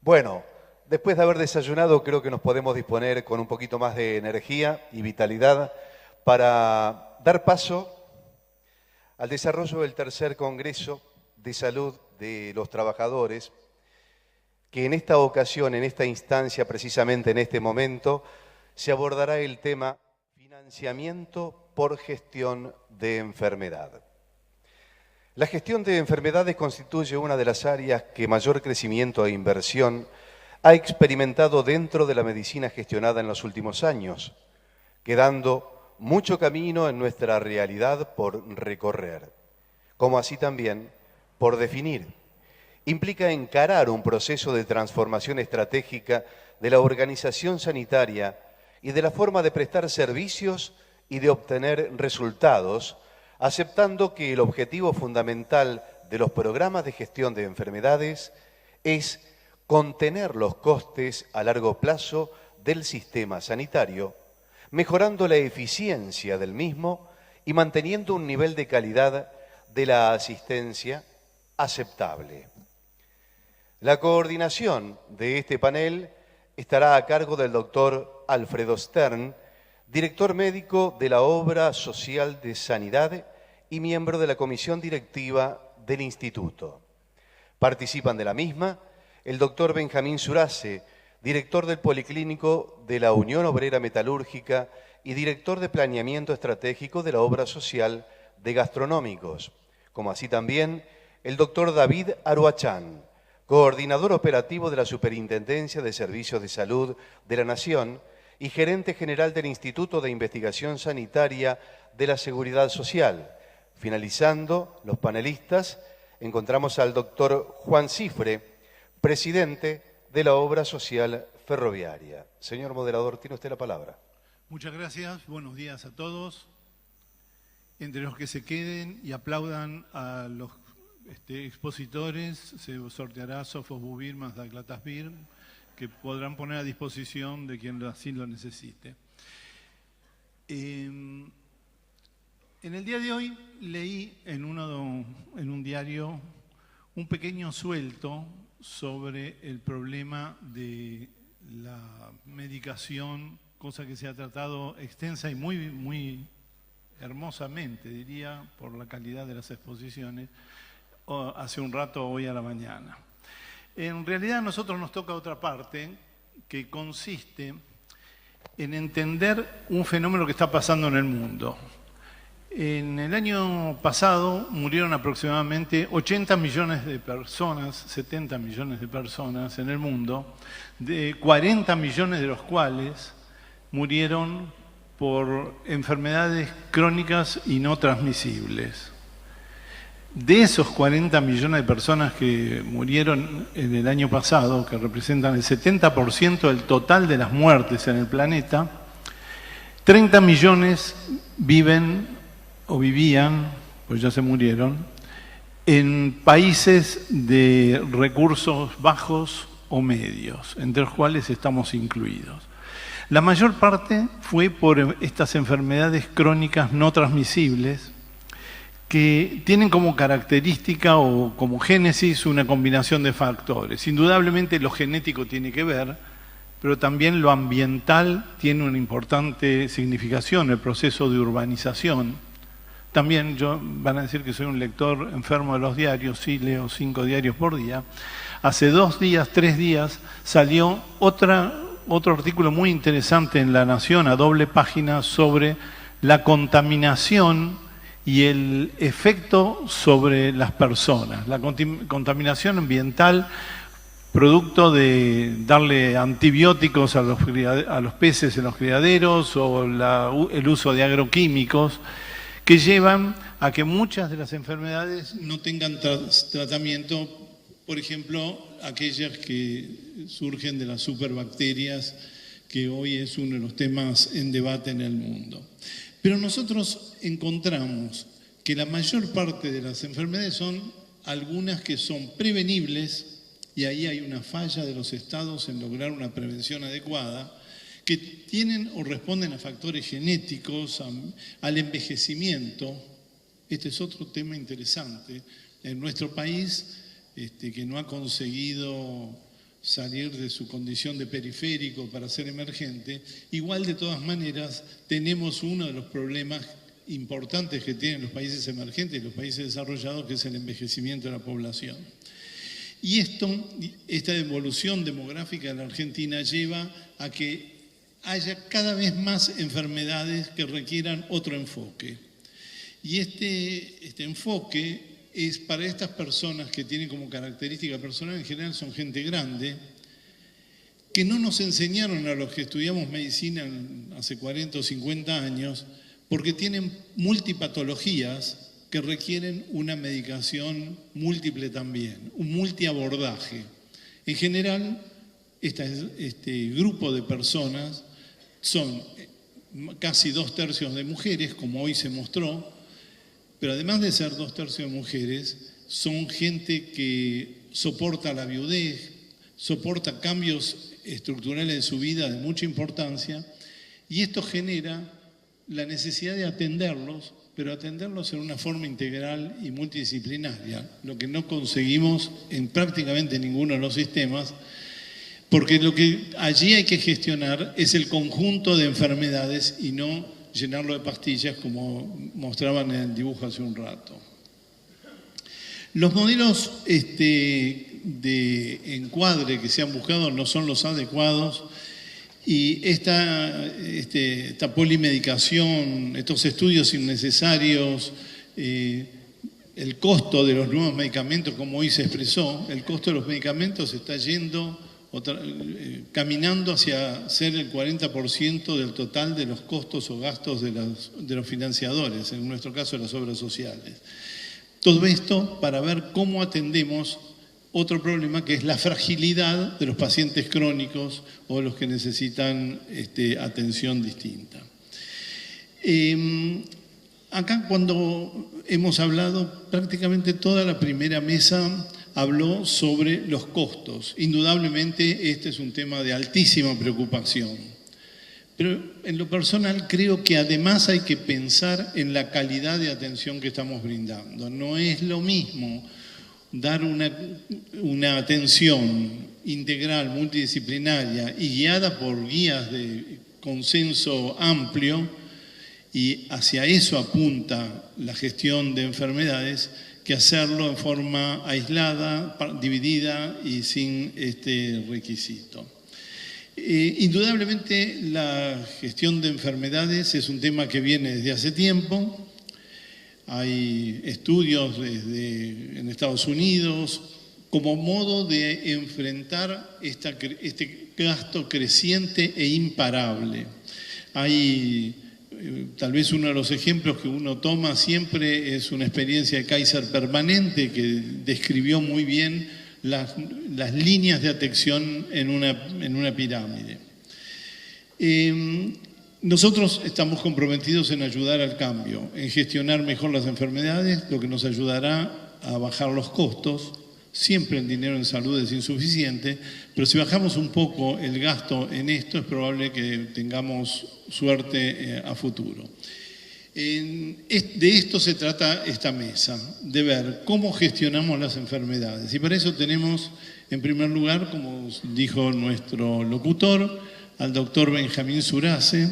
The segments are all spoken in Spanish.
Bueno, después de haber desayunado, creo que nos podemos disponer con un poquito más de energía y vitalidad para dar paso al desarrollo del tercer Congreso de Salud de los Trabajadores, que en esta ocasión, en esta instancia, precisamente en este momento, se abordará el tema financiamiento por gestión de enfermedad. La gestión de enfermedades constituye una de las áreas que mayor crecimiento e inversión ha experimentado dentro de la medicina gestionada en los últimos años, quedando mucho camino en nuestra realidad por recorrer, como así también por definir. Implica encarar un proceso de transformación estratégica de la organización sanitaria y de la forma de prestar servicios y de obtener resultados, aceptando que el objetivo fundamental de los programas de gestión de enfermedades es contener los costes a largo plazo del sistema sanitario, mejorando la eficiencia del mismo y manteniendo un nivel de calidad de la asistencia aceptable. La coordinación de este panel estará a cargo del doctor Alfredo Stern, director médico de la Obra Social de Sanidad y miembro de la comisión directiva del Instituto. Participan de la misma el doctor Benjamín Surace, director del Policlínico de la Unión Obrera Metalúrgica y director de Planeamiento Estratégico de la Obra Social de Gastronómicos, como así también el doctor David Aruachán, coordinador operativo de la Superintendencia de Servicios de Salud de la Nación y gerente general del Instituto de Investigación Sanitaria de la Seguridad Social. Finalizando los panelistas, encontramos al doctor Juan Cifre, presidente de la Obra Social Ferroviaria. Señor moderador, tiene usted la palabra. Muchas gracias, buenos días a todos. Entre los que se queden y aplaudan a los expositores, se sorteará Sofos Bubir más Daglatas Bir, que podrán poner a disposición de quien así lo necesite. En el día de hoy leí en un diario un pequeño suelto sobre el problema de la medicación, cosa que se ha tratado extensa y muy hermosamente, diría, por la calidad de las exposiciones, hace un rato, hoy a la mañana. En realidad a nosotros nos toca otra parte que consiste en entender un fenómeno que está pasando en el mundo. En el año pasado murieron aproximadamente 80 millones de personas, 70 millones de personas en el mundo, de 40 millones de los cuales murieron por enfermedades crónicas y no transmisibles. De esos 40 millones de personas que murieron en el año pasado, que representan el 70% del total de las muertes en el planeta, 30 millones viven o vivían, pues ya se murieron, en países de recursos bajos o medios, entre los cuales estamos incluidos. La mayor parte fue por estas enfermedades crónicas no transmisibles que tienen como característica o como génesis una combinación de factores. Indudablemente lo genético tiene que ver, pero también lo ambiental tiene una importante significación, el proceso de urbanización. También van a decir que soy un lector enfermo de los diarios, sí leo 5 diarios por día. Hace 2 días, 3 días, salió otro artículo muy interesante en La Nación, a doble página, sobre la contaminación y el efecto sobre las personas. La contaminación ambiental, producto de darle antibióticos a los peces en los criaderos o el uso de agroquímicos, que llevan a que muchas de las enfermedades no tengan tratamiento, por ejemplo, aquellas que surgen de las superbacterias, que hoy es uno de los temas en debate en el mundo. Pero nosotros encontramos que la mayor parte de las enfermedades son algunas que son prevenibles, y ahí hay una falla de los estados en lograr una prevención adecuada, que tienen o responden a factores genéticos, al envejecimiento. Este es otro tema interesante. En nuestro país, que no ha conseguido salir de su condición de periférico para ser emergente, igual de todas maneras tenemos uno de los problemas importantes que tienen los países emergentes y los países desarrollados, que es el envejecimiento de la población. Y esta evolución demográfica de la Argentina lleva a que haya cada vez más enfermedades que requieran otro enfoque. Y este enfoque es para estas personas que tienen como característica personal, en general son gente grande, que no nos enseñaron a los que estudiamos medicina hace 40 o 50 años, porque tienen multipatologías que requieren una medicación múltiple también, un multiabordaje. En general, este grupo de personas son casi 2/3 de mujeres, como hoy se mostró, pero además de ser 2/3 de mujeres, son gente que soporta la viudez, soporta cambios estructurales de su vida de mucha importancia, y esto genera la necesidad de atenderlos, pero atenderlos en una forma integral y multidisciplinaria, lo que no conseguimos en prácticamente ninguno de los sistemas, porque lo que allí hay que gestionar es el conjunto de enfermedades y no llenarlo de pastillas como mostraban en el dibujo hace un rato. Los modelos de encuadre que se han buscado no son los adecuados, y esta polimedicación, estos estudios innecesarios, el costo de los nuevos medicamentos, como hoy se expresó, el costo de los medicamentos está caminando hacia ser el 40% del total de los costos o gastos de los financiadores, en nuestro caso de las obras sociales. Todo esto para ver cómo atendemos otro problema, que es la fragilidad de los pacientes crónicos o los que necesitan atención distinta. Acá, cuando hemos hablado, prácticamente toda la primera mesa habló sobre los costos. Indudablemente este es un tema de altísima preocupación. Pero en lo personal creo que además hay que pensar en la calidad de atención que estamos brindando. No es lo mismo dar una atención integral, multidisciplinaria y guiada por guías de consenso amplio, y hacia eso apunta la gestión de enfermedades, que hacerlo en forma aislada, dividida y sin este requisito. Indudablemente la gestión de enfermedades es un tema que viene desde hace tiempo. Hay estudios en Estados Unidos como modo de enfrentar este gasto creciente e imparable. Hay tal vez uno de los ejemplos que uno toma siempre es una experiencia de Kaiser Permanente, que describió muy bien las líneas de atención en una pirámide. Nosotros estamos comprometidos en ayudar al cambio, en gestionar mejor las enfermedades, lo que nos ayudará a bajar los costos. Siempre el dinero en salud es insuficiente, pero si bajamos un poco el gasto en esto, es probable que tengamos suerte a futuro. De esto se trata esta mesa, de ver cómo gestionamos las enfermedades. Y para eso tenemos, en primer lugar, como dijo nuestro locutor, al doctor Benjamín Surace.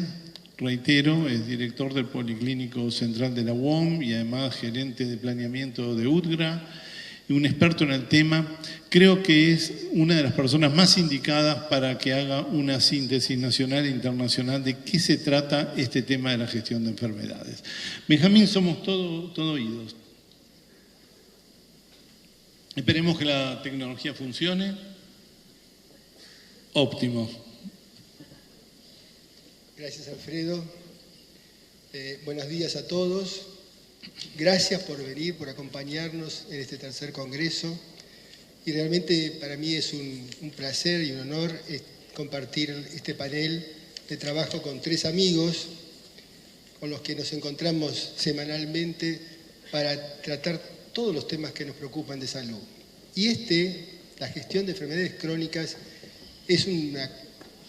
Reitero, es director del Policlínico Central de la UOM y además gerente de planeamiento de UTGRA, y un experto en el tema. Creo que es una de las personas más indicadas para que haga una síntesis nacional e internacional de qué se trata este tema de la gestión de enfermedades. Benjamín, somos todo oídos. Esperemos que la tecnología funcione. Óptimo. Gracias, Alfredo. Buenos días a todos. Gracias por venir, por acompañarnos en este tercer congreso. Y realmente para mí es un placer y un honor compartir este panel de trabajo con tres amigos con los que nos encontramos semanalmente para tratar todos los temas que nos preocupan de salud. Y la gestión de enfermedades crónicas, es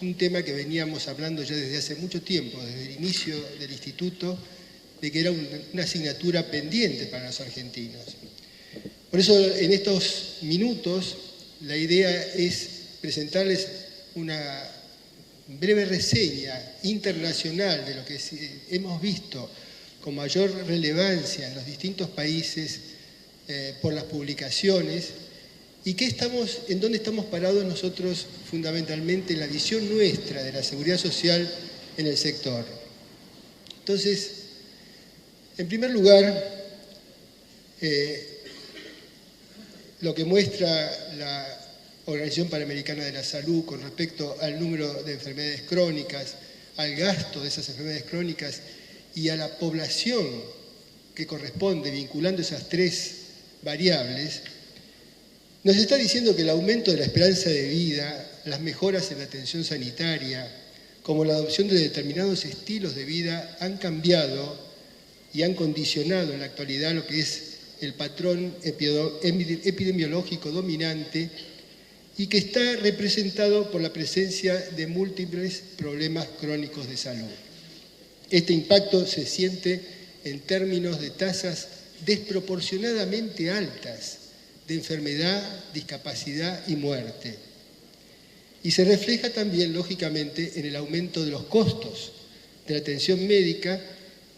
un tema que veníamos hablando ya desde hace mucho tiempo, desde el inicio del instituto, de que era una asignatura pendiente para los argentinos. Por eso, en estos minutos, la idea es presentarles una breve reseña internacional de lo que hemos visto con mayor relevancia en los distintos países por las publicaciones y en dónde estamos parados nosotros fundamentalmente en la visión nuestra de la seguridad social en el sector. Entonces, en primer lugar, lo que muestra la Organización Panamericana de la Salud con respecto al número de enfermedades crónicas, al gasto de esas enfermedades crónicas y a la población que corresponde, vinculando esas tres variables, nos está diciendo que el aumento de la esperanza de vida, las mejoras en la atención sanitaria, como la adopción de determinados estilos de vida, han cambiado y han condicionado en la actualidad lo que es el patrón epidemiológico dominante y que está representado por la presencia de múltiples problemas crónicos de salud. Este impacto se siente en términos de tasas desproporcionadamente altas de enfermedad, discapacidad y muerte. Y se refleja también, lógicamente, en el aumento de los costos de la atención médica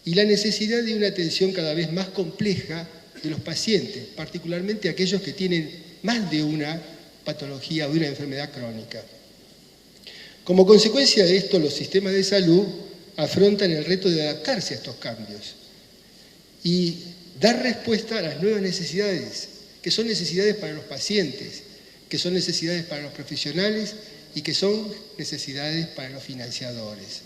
y la necesidad de una atención cada vez más compleja de los pacientes, particularmente aquellos que tienen más de una patología o de una enfermedad crónica. Como consecuencia de esto, los sistemas de salud afrontan el reto de adaptarse a estos cambios y dar respuesta a las nuevas necesidades, que son necesidades para los pacientes, que son necesidades para los profesionales y que son necesidades para los financiadores.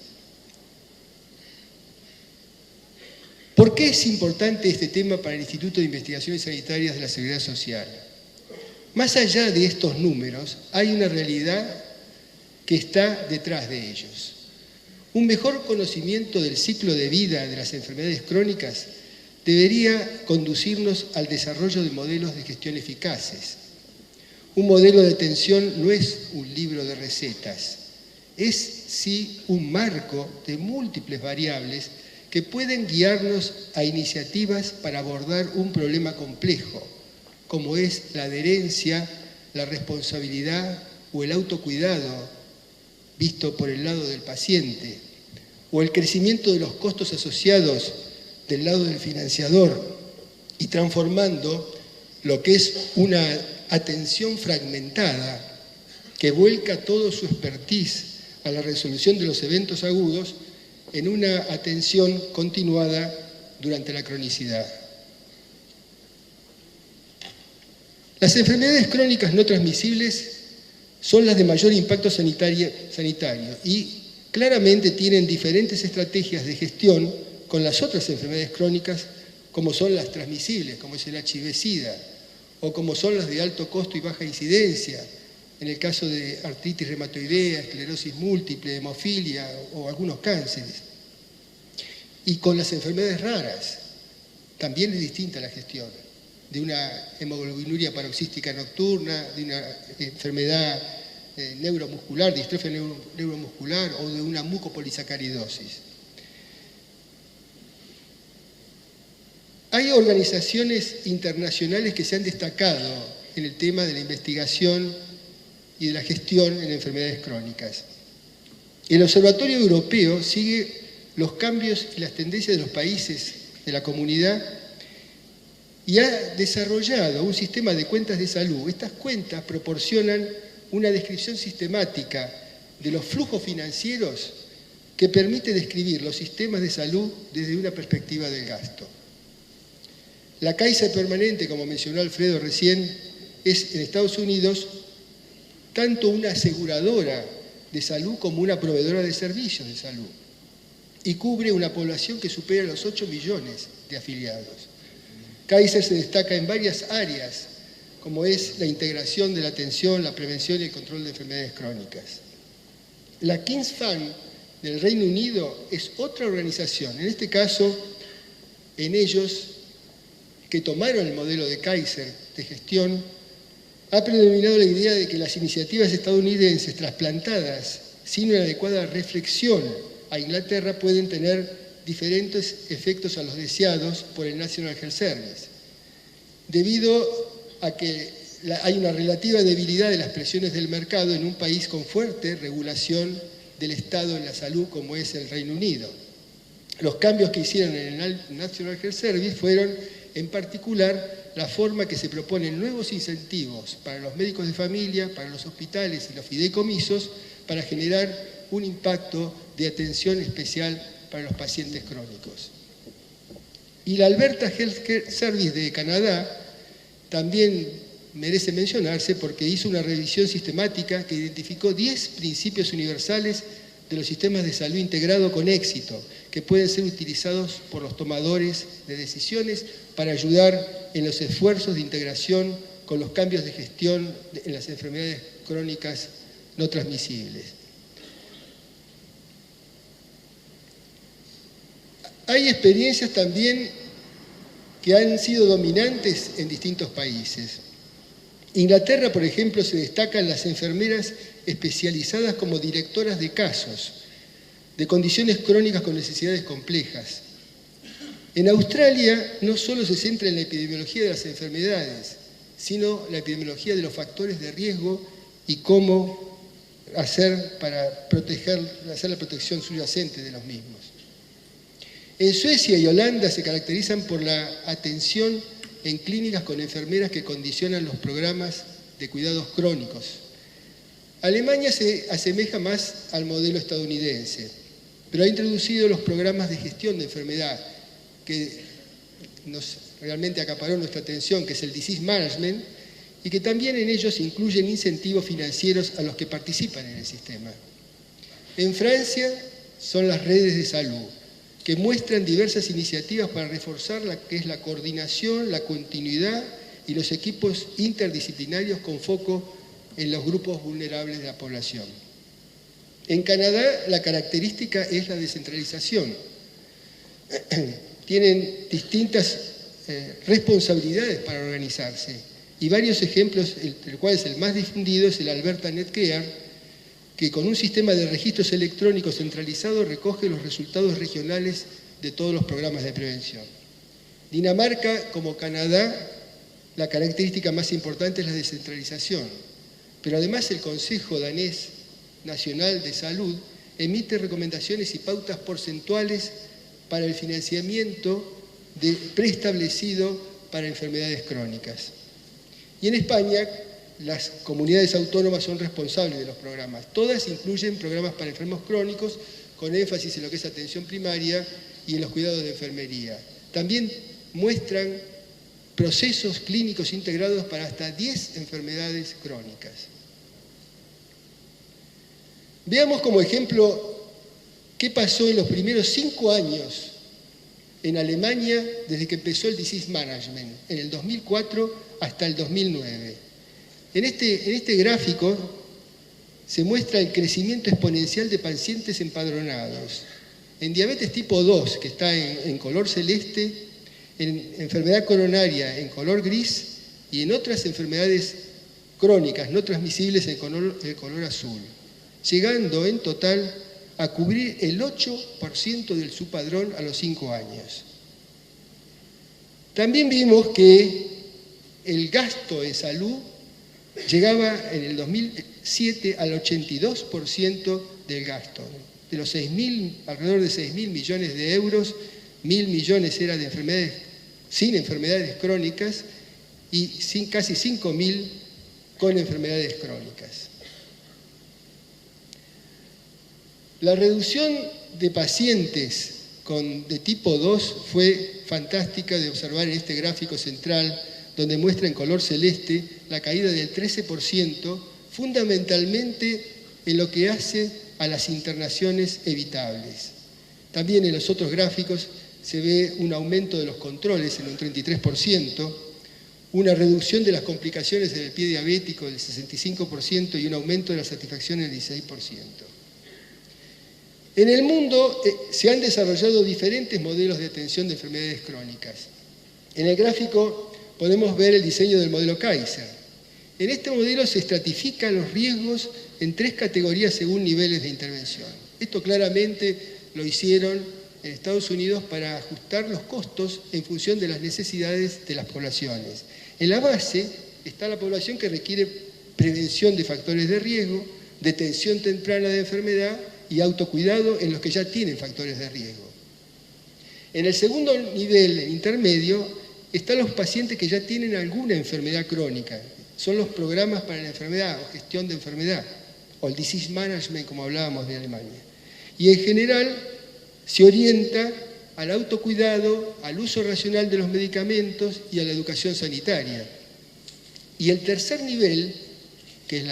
¿Por qué es importante este tema para el Instituto de Investigaciones Sanitarias de la Seguridad Social? Más allá de estos números, hay una realidad que está detrás de ellos. Un mejor conocimiento del ciclo de vida de las enfermedades crónicas debería conducirnos al desarrollo de modelos de gestión eficaces. Un modelo de atención no es un libro de recetas, es sí un marco de múltiples variables que pueden guiarnos a iniciativas para abordar un problema complejo, como es la adherencia, la responsabilidad o el autocuidado, visto por el lado del paciente, o el crecimiento de los costos asociados del lado del financiador, y transformando lo que es una atención fragmentada que vuelca todo su expertise a la resolución de los eventos agudos en una atención continuada durante la cronicidad. Las enfermedades crónicas no transmisibles son las de mayor impacto sanitario y claramente tienen diferentes estrategias de gestión con las otras enfermedades crónicas, como son las transmisibles, como es el HIV-Sida, o como son las de alto costo y baja incidencia, en el caso de artritis reumatoidea, esclerosis múltiple, hemofilia o algunos cánceres. Y con las enfermedades raras, también es distinta la gestión, de una hemoglobinuria paroxística nocturna, de una enfermedad neuromuscular, distrofia neuromuscular o de una mucopolisacaridosis. Hay organizaciones internacionales que se han destacado en el tema de la investigación y de la gestión en enfermedades crónicas. El Observatorio Europeo sigue los cambios y las tendencias de los países de la comunidad y ha desarrollado un sistema de cuentas de salud. Estas cuentas proporcionan una descripción sistemática de los flujos financieros que permite describir los sistemas de salud desde una perspectiva del gasto. La Kaiser Permanente, como mencionó Alfredo recién, es en Estados Unidos tanto una aseguradora de salud como una proveedora de servicios de salud y cubre una población que supera los 8 millones de afiliados. Kaiser se destaca en varias áreas, como es la integración de la atención, la prevención y el control de enfermedades crónicas. La King's Fund del Reino Unido es otra organización, en este caso, en ellos que tomaron el modelo de Kaiser de gestión, ha predominado la idea de que las iniciativas estadounidenses trasplantadas sin una adecuada reflexión a Inglaterra pueden tener diferentes efectos a los deseados por el National Health Service, debido a que hay una relativa debilidad de las presiones del mercado en un país con fuerte regulación del Estado en la salud como es el Reino Unido. Los cambios que hicieron en el National Health Service fueron, en particular, la forma que se proponen nuevos incentivos para los médicos de familia, para los hospitales y los fideicomisos, para generar un impacto de atención especial para los pacientes crónicos. Y la Alberta Health Service de Canadá también merece mencionarse porque hizo una revisión sistemática que identificó 10 principios universales de los sistemas de salud integrado con éxito, que pueden ser utilizados por los tomadores de decisiones para ayudar en los esfuerzos de integración con los cambios de gestión en las enfermedades crónicas no transmisibles. Hay experiencias también que han sido dominantes en distintos países. Inglaterra, por ejemplo, se destacan las enfermeras especializadas como directoras de casos, de condiciones crónicas con necesidades complejas. En Australia no solo se centra en la epidemiología de las enfermedades, sino la epidemiología de los factores de riesgo y cómo hacer para hacer la protección subyacente de los mismos. En Suecia y Holanda se caracterizan por la atención en clínicas con enfermeras que condicionan los programas de cuidados crónicos. Alemania se asemeja más al modelo estadounidense, pero ha introducido los programas de gestión de enfermedad que realmente acaparó nuestra atención, que es el Disease Management, y que también en ellos incluyen incentivos financieros a los que participan en el sistema. En Francia son las redes de salud, que muestran diversas iniciativas para reforzar la coordinación, la continuidad y los equipos interdisciplinarios con foco en los grupos vulnerables de la población. En Canadá la característica es la descentralización. Tienen distintas responsabilidades para organizarse y varios ejemplos, el cual es el más difundido, es el Alberta Netcare, que con un sistema de registros electrónicos centralizado recoge los resultados regionales de todos los programas de prevención. Dinamarca, como Canadá, la característica más importante es la descentralización, pero además el Consejo Danés Nacional de Salud emite recomendaciones y pautas porcentuales para el financiamiento preestablecido para enfermedades crónicas. Y en España, las comunidades autónomas son responsables de los programas. Todas incluyen programas para enfermos crónicos, con énfasis en lo que es atención primaria y en los cuidados de enfermería. También muestran procesos clínicos integrados para hasta 10 enfermedades crónicas. Veamos como ejemplo qué pasó en los primeros 5 años en Alemania desde que empezó el Disease Management, en el 2004 hasta el 2009. En este gráfico se muestra el crecimiento exponencial de pacientes empadronados. En diabetes tipo 2, que está en color celeste, en enfermedad coronaria en color gris y en otras enfermedades crónicas no transmisibles en color azul, llegando en total a cubrir el 8% del subpadrón a los 5 años. También vimos que el gasto de salud llegaba en el 2007 al 82% del gasto. De los alrededor de 6.000 millones de euros, 1.000 millones era de enfermedades sin enfermedades crónicas y casi 5.000 con enfermedades crónicas. La reducción de pacientes de tipo 2 fue fantástica de observar en este gráfico central, donde muestra en color celeste la caída del 13%, fundamentalmente en lo que hace a las internaciones evitables. También en los otros gráficos se ve un aumento de los controles en un 33%, una reducción de las complicaciones del pie diabético del 65% y un aumento de la satisfacción del 16%. En el mundo se han desarrollado diferentes modelos de atención de enfermedades crónicas. En el gráfico podemos ver el diseño del modelo Kaiser. En este modelo se estratifican los riesgos en 3 categorías según niveles de intervención. Esto claramente lo hicieron en Estados Unidos para ajustar los costos en función de las necesidades de las poblaciones. En la base está la población que requiere prevención de factores de riesgo, detención temprana de enfermedad y autocuidado en los que ya tienen factores de riesgo. En el segundo nivel, el intermedio, están los pacientes que ya tienen alguna enfermedad crónica. Son los programas para la enfermedad o gestión de enfermedad, o el disease management, como hablábamos de Alemania. Y en general se orienta al autocuidado, al uso racional de los medicamentos y a la educación sanitaria. Y el tercer nivel, que es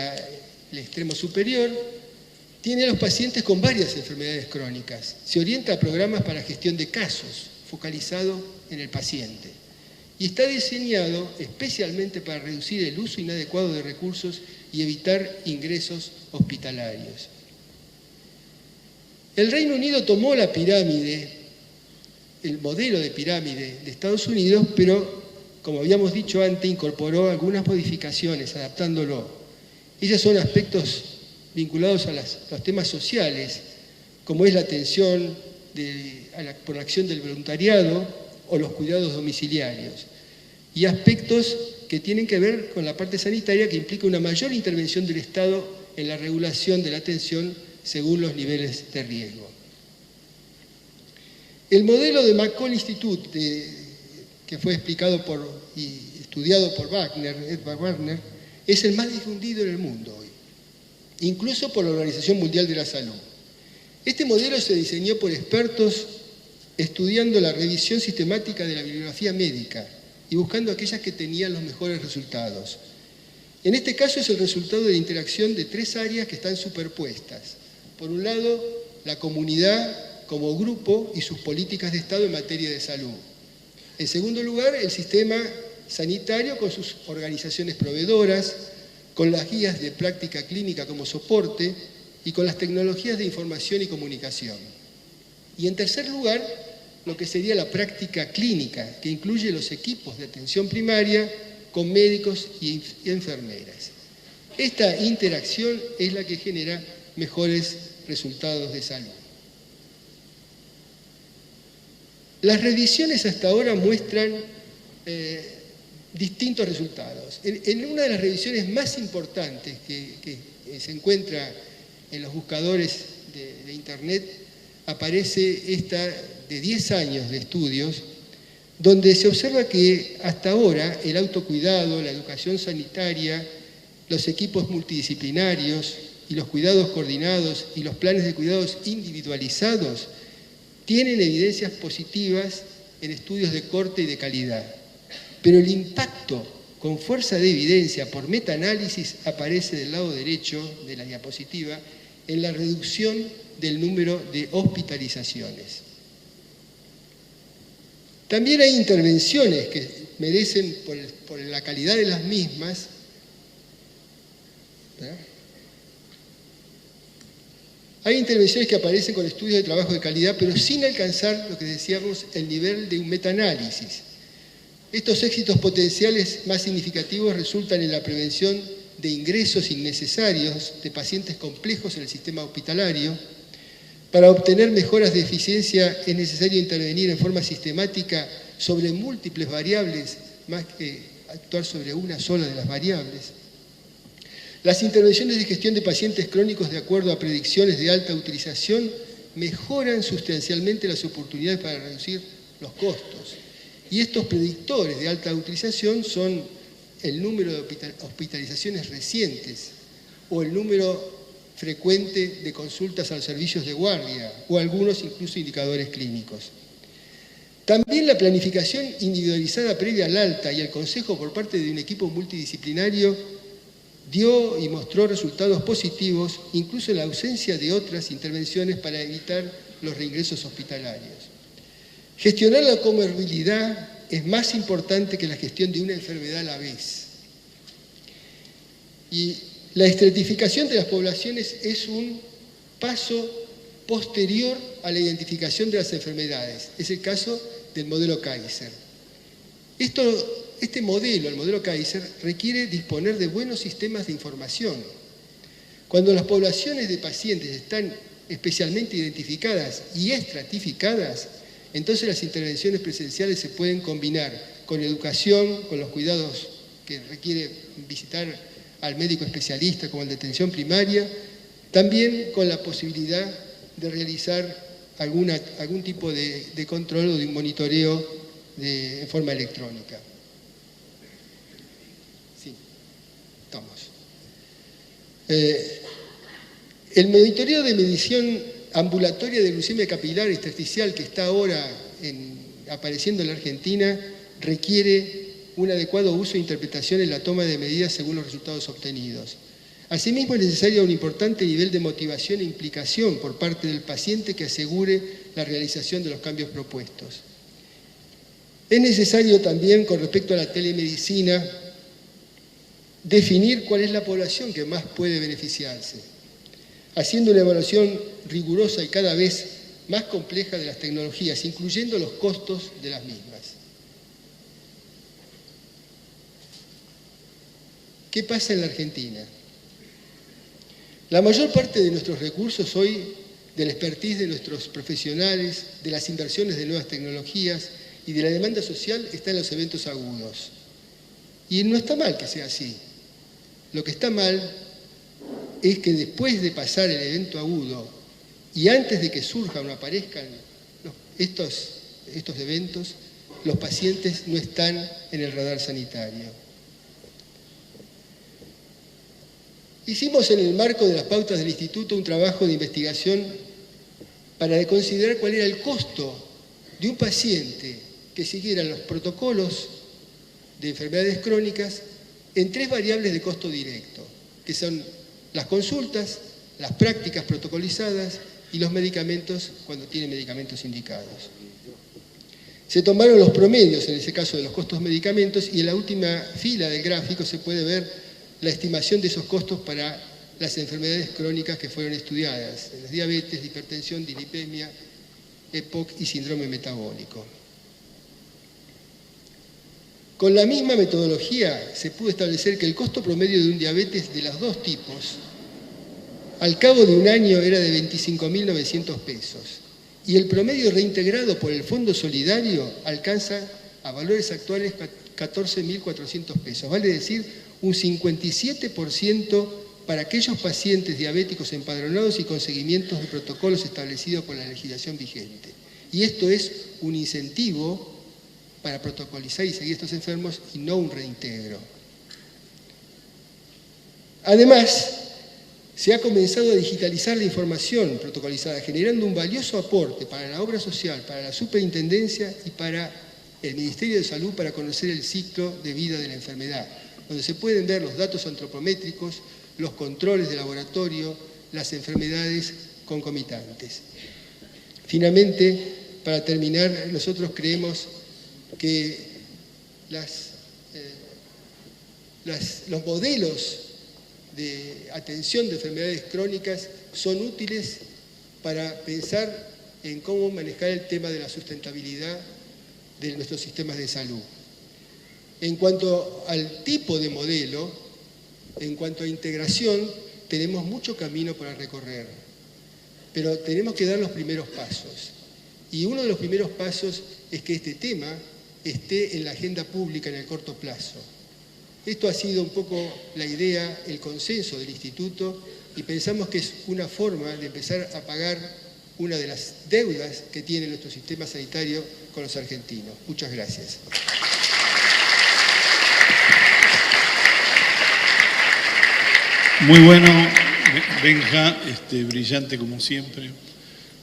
el extremo superior, tiene a los pacientes con varias enfermedades crónicas. Se orienta a programas para gestión de casos, focalizado en el paciente. Y está diseñado especialmente para reducir el uso inadecuado de recursos y evitar ingresos hospitalarios. El Reino Unido tomó la pirámide, el modelo de pirámide de Estados Unidos, pero, como habíamos dicho antes, incorporó algunas modificaciones, adaptándolo. Ellas son aspectos vinculados a los temas sociales, como es la atención por la acción del voluntariado o los cuidados domiciliarios, y aspectos que tienen que ver con la parte sanitaria, que implica una mayor intervención del Estado en la regulación de la atención según los niveles de riesgo. El modelo de McCall Institute, que fue explicado y estudiado por Edward Wagner, es el más difundido en el mundo hoy, incluso por la Organización Mundial de la Salud. Este modelo se diseñó por expertos estudiando la revisión sistemática de la bibliografía médica y buscando aquellas que tenían los mejores resultados. En este caso es el resultado de la interacción de tres áreas que están superpuestas. Por un lado, la comunidad como grupo y sus políticas de Estado en materia de salud. En segundo lugar, el sistema sanitario con sus organizaciones proveedoras, con las guías de práctica clínica como soporte y con las tecnologías de información y comunicación. Y en tercer lugar, lo que sería la práctica clínica, que incluye los equipos de atención primaria con médicos y enfermeras. Esta interacción es la que genera mejores resultados de salud. Las revisiones hasta ahora muestran distintos resultados. En una de las revisiones más importantes que se encuentra en los buscadores de Internet, aparece esta de 10 años de estudios, donde se observa que hasta ahora el autocuidado, la educación sanitaria, los equipos multidisciplinarios y los cuidados coordinados y los planes de cuidados individualizados tienen evidencias positivas en estudios de corte y de calidad. Pero el impacto con fuerza de evidencia por metaanálisis aparece del lado derecho de la diapositiva en la reducción del número de hospitalizaciones. También hay intervenciones que merecen, por la calidad de las mismas, hay intervenciones que aparecen con estudios de trabajo de calidad, pero sin alcanzar lo que decíamos, el nivel de un metaanálisis. Estos éxitos potenciales más significativos resultan en la prevención de ingresos innecesarios de pacientes complejos en el sistema hospitalario. Para obtener mejoras de eficiencia es necesario intervenir en forma sistemática sobre múltiples variables, más que actuar sobre una sola de las variables. Las intervenciones de gestión de pacientes crónicos de acuerdo a predicciones de alta utilización mejoran sustancialmente las oportunidades para reducir los costos. Y estos predictores de alta utilización son el número de hospitalizaciones recientes o el número frecuente de consultas a los servicios de guardia o algunos incluso indicadores clínicos. También la planificación individualizada previa al alta y el consejo por parte de un equipo multidisciplinario dio y mostró resultados positivos, incluso en la ausencia de otras intervenciones para evitar los reingresos hospitalarios. Gestionar la comorbilidad es más importante que la gestión de una enfermedad a la vez. Y la estratificación de las poblaciones es un paso posterior a la identificación de las enfermedades. Es el caso del modelo Kaiser. Este modelo, el modelo Kaiser, requiere disponer de buenos sistemas de información. Cuando las poblaciones de pacientes están especialmente identificadas y estratificadas, entonces las intervenciones presenciales se pueden combinar con educación, con los cuidados que requiere visitar al médico especialista como el de atención primaria, también con la posibilidad de realizar algún tipo de control o de monitoreo en forma electrónica. Sí, estamos. El monitoreo de medición ambulatoria de glucemia capilar intersticial que está ahora apareciendo en la Argentina requiere un adecuado uso e interpretación en la toma de medidas según los resultados obtenidos. Asimismo, es necesario un importante nivel de motivación e implicación por parte del paciente que asegure la realización de los cambios propuestos. Es necesario también, con respecto a la telemedicina, definir cuál es la población que más puede beneficiarse, haciendo una evaluación rigurosa y cada vez más compleja de las tecnologías, incluyendo los costos de las mismas. ¿Qué pasa en la Argentina? La mayor parte de nuestros recursos hoy, del expertise de nuestros profesionales, de las inversiones de nuevas tecnologías y de la demanda social está en los eventos agudos. Y no está mal que sea así. Lo que está mal es que después de pasar el evento agudo y antes de que surjan o aparezcan estos eventos, los pacientes no están en el radar sanitario. Hicimos en el marco de las pautas del Instituto un trabajo de investigación para considerar cuál era el costo de un paciente que siguiera los protocolos de enfermedades crónicas en 3 variables de costo directo, que son las consultas, las prácticas protocolizadas y los medicamentos cuando tiene medicamentos indicados. Se tomaron los promedios, en ese caso, de los costos de medicamentos y en la última fila del gráfico se puede ver la estimación de esos costos para las enfermedades crónicas que fueron estudiadas, la diabetes, hipertensión, dislipemia, EPOC y síndrome metabólico. Con la misma metodología se pudo establecer que el costo promedio de un diabetes de los 2 tipos al cabo de un año era de 25.900 pesos y el promedio reintegrado por el Fondo Solidario alcanza a valores actuales 14.400 pesos, vale decir un 57% para aquellos pacientes diabéticos empadronados y con seguimientos de protocolos establecidos por la legislación vigente. Y esto es un incentivo para protocolizar y seguir a estos enfermos y no un reintegro. Además, se ha comenzado a digitalizar la información protocolizada, generando un valioso aporte para la obra social, para la superintendencia y para el Ministerio de Salud para conocer el ciclo de vida de la enfermedad, donde se pueden ver los datos antropométricos, los controles de laboratorio, las enfermedades concomitantes. Finalmente, para terminar, nosotros creemos que los modelos de atención de enfermedades crónicas son útiles para pensar en cómo manejar el tema de la sustentabilidad de nuestros sistemas de salud. En cuanto al tipo de modelo, en cuanto a integración, tenemos mucho camino para recorrer, pero tenemos que dar los primeros pasos. Y uno de los primeros pasos es que este tema esté en la agenda pública en el corto plazo. Esto ha sido un poco la idea, el consenso del Instituto, y pensamos que es una forma de empezar a pagar una de las deudas que tiene nuestro sistema sanitario con los argentinos. Muchas gracias. Muy bueno, Benja, brillante como siempre,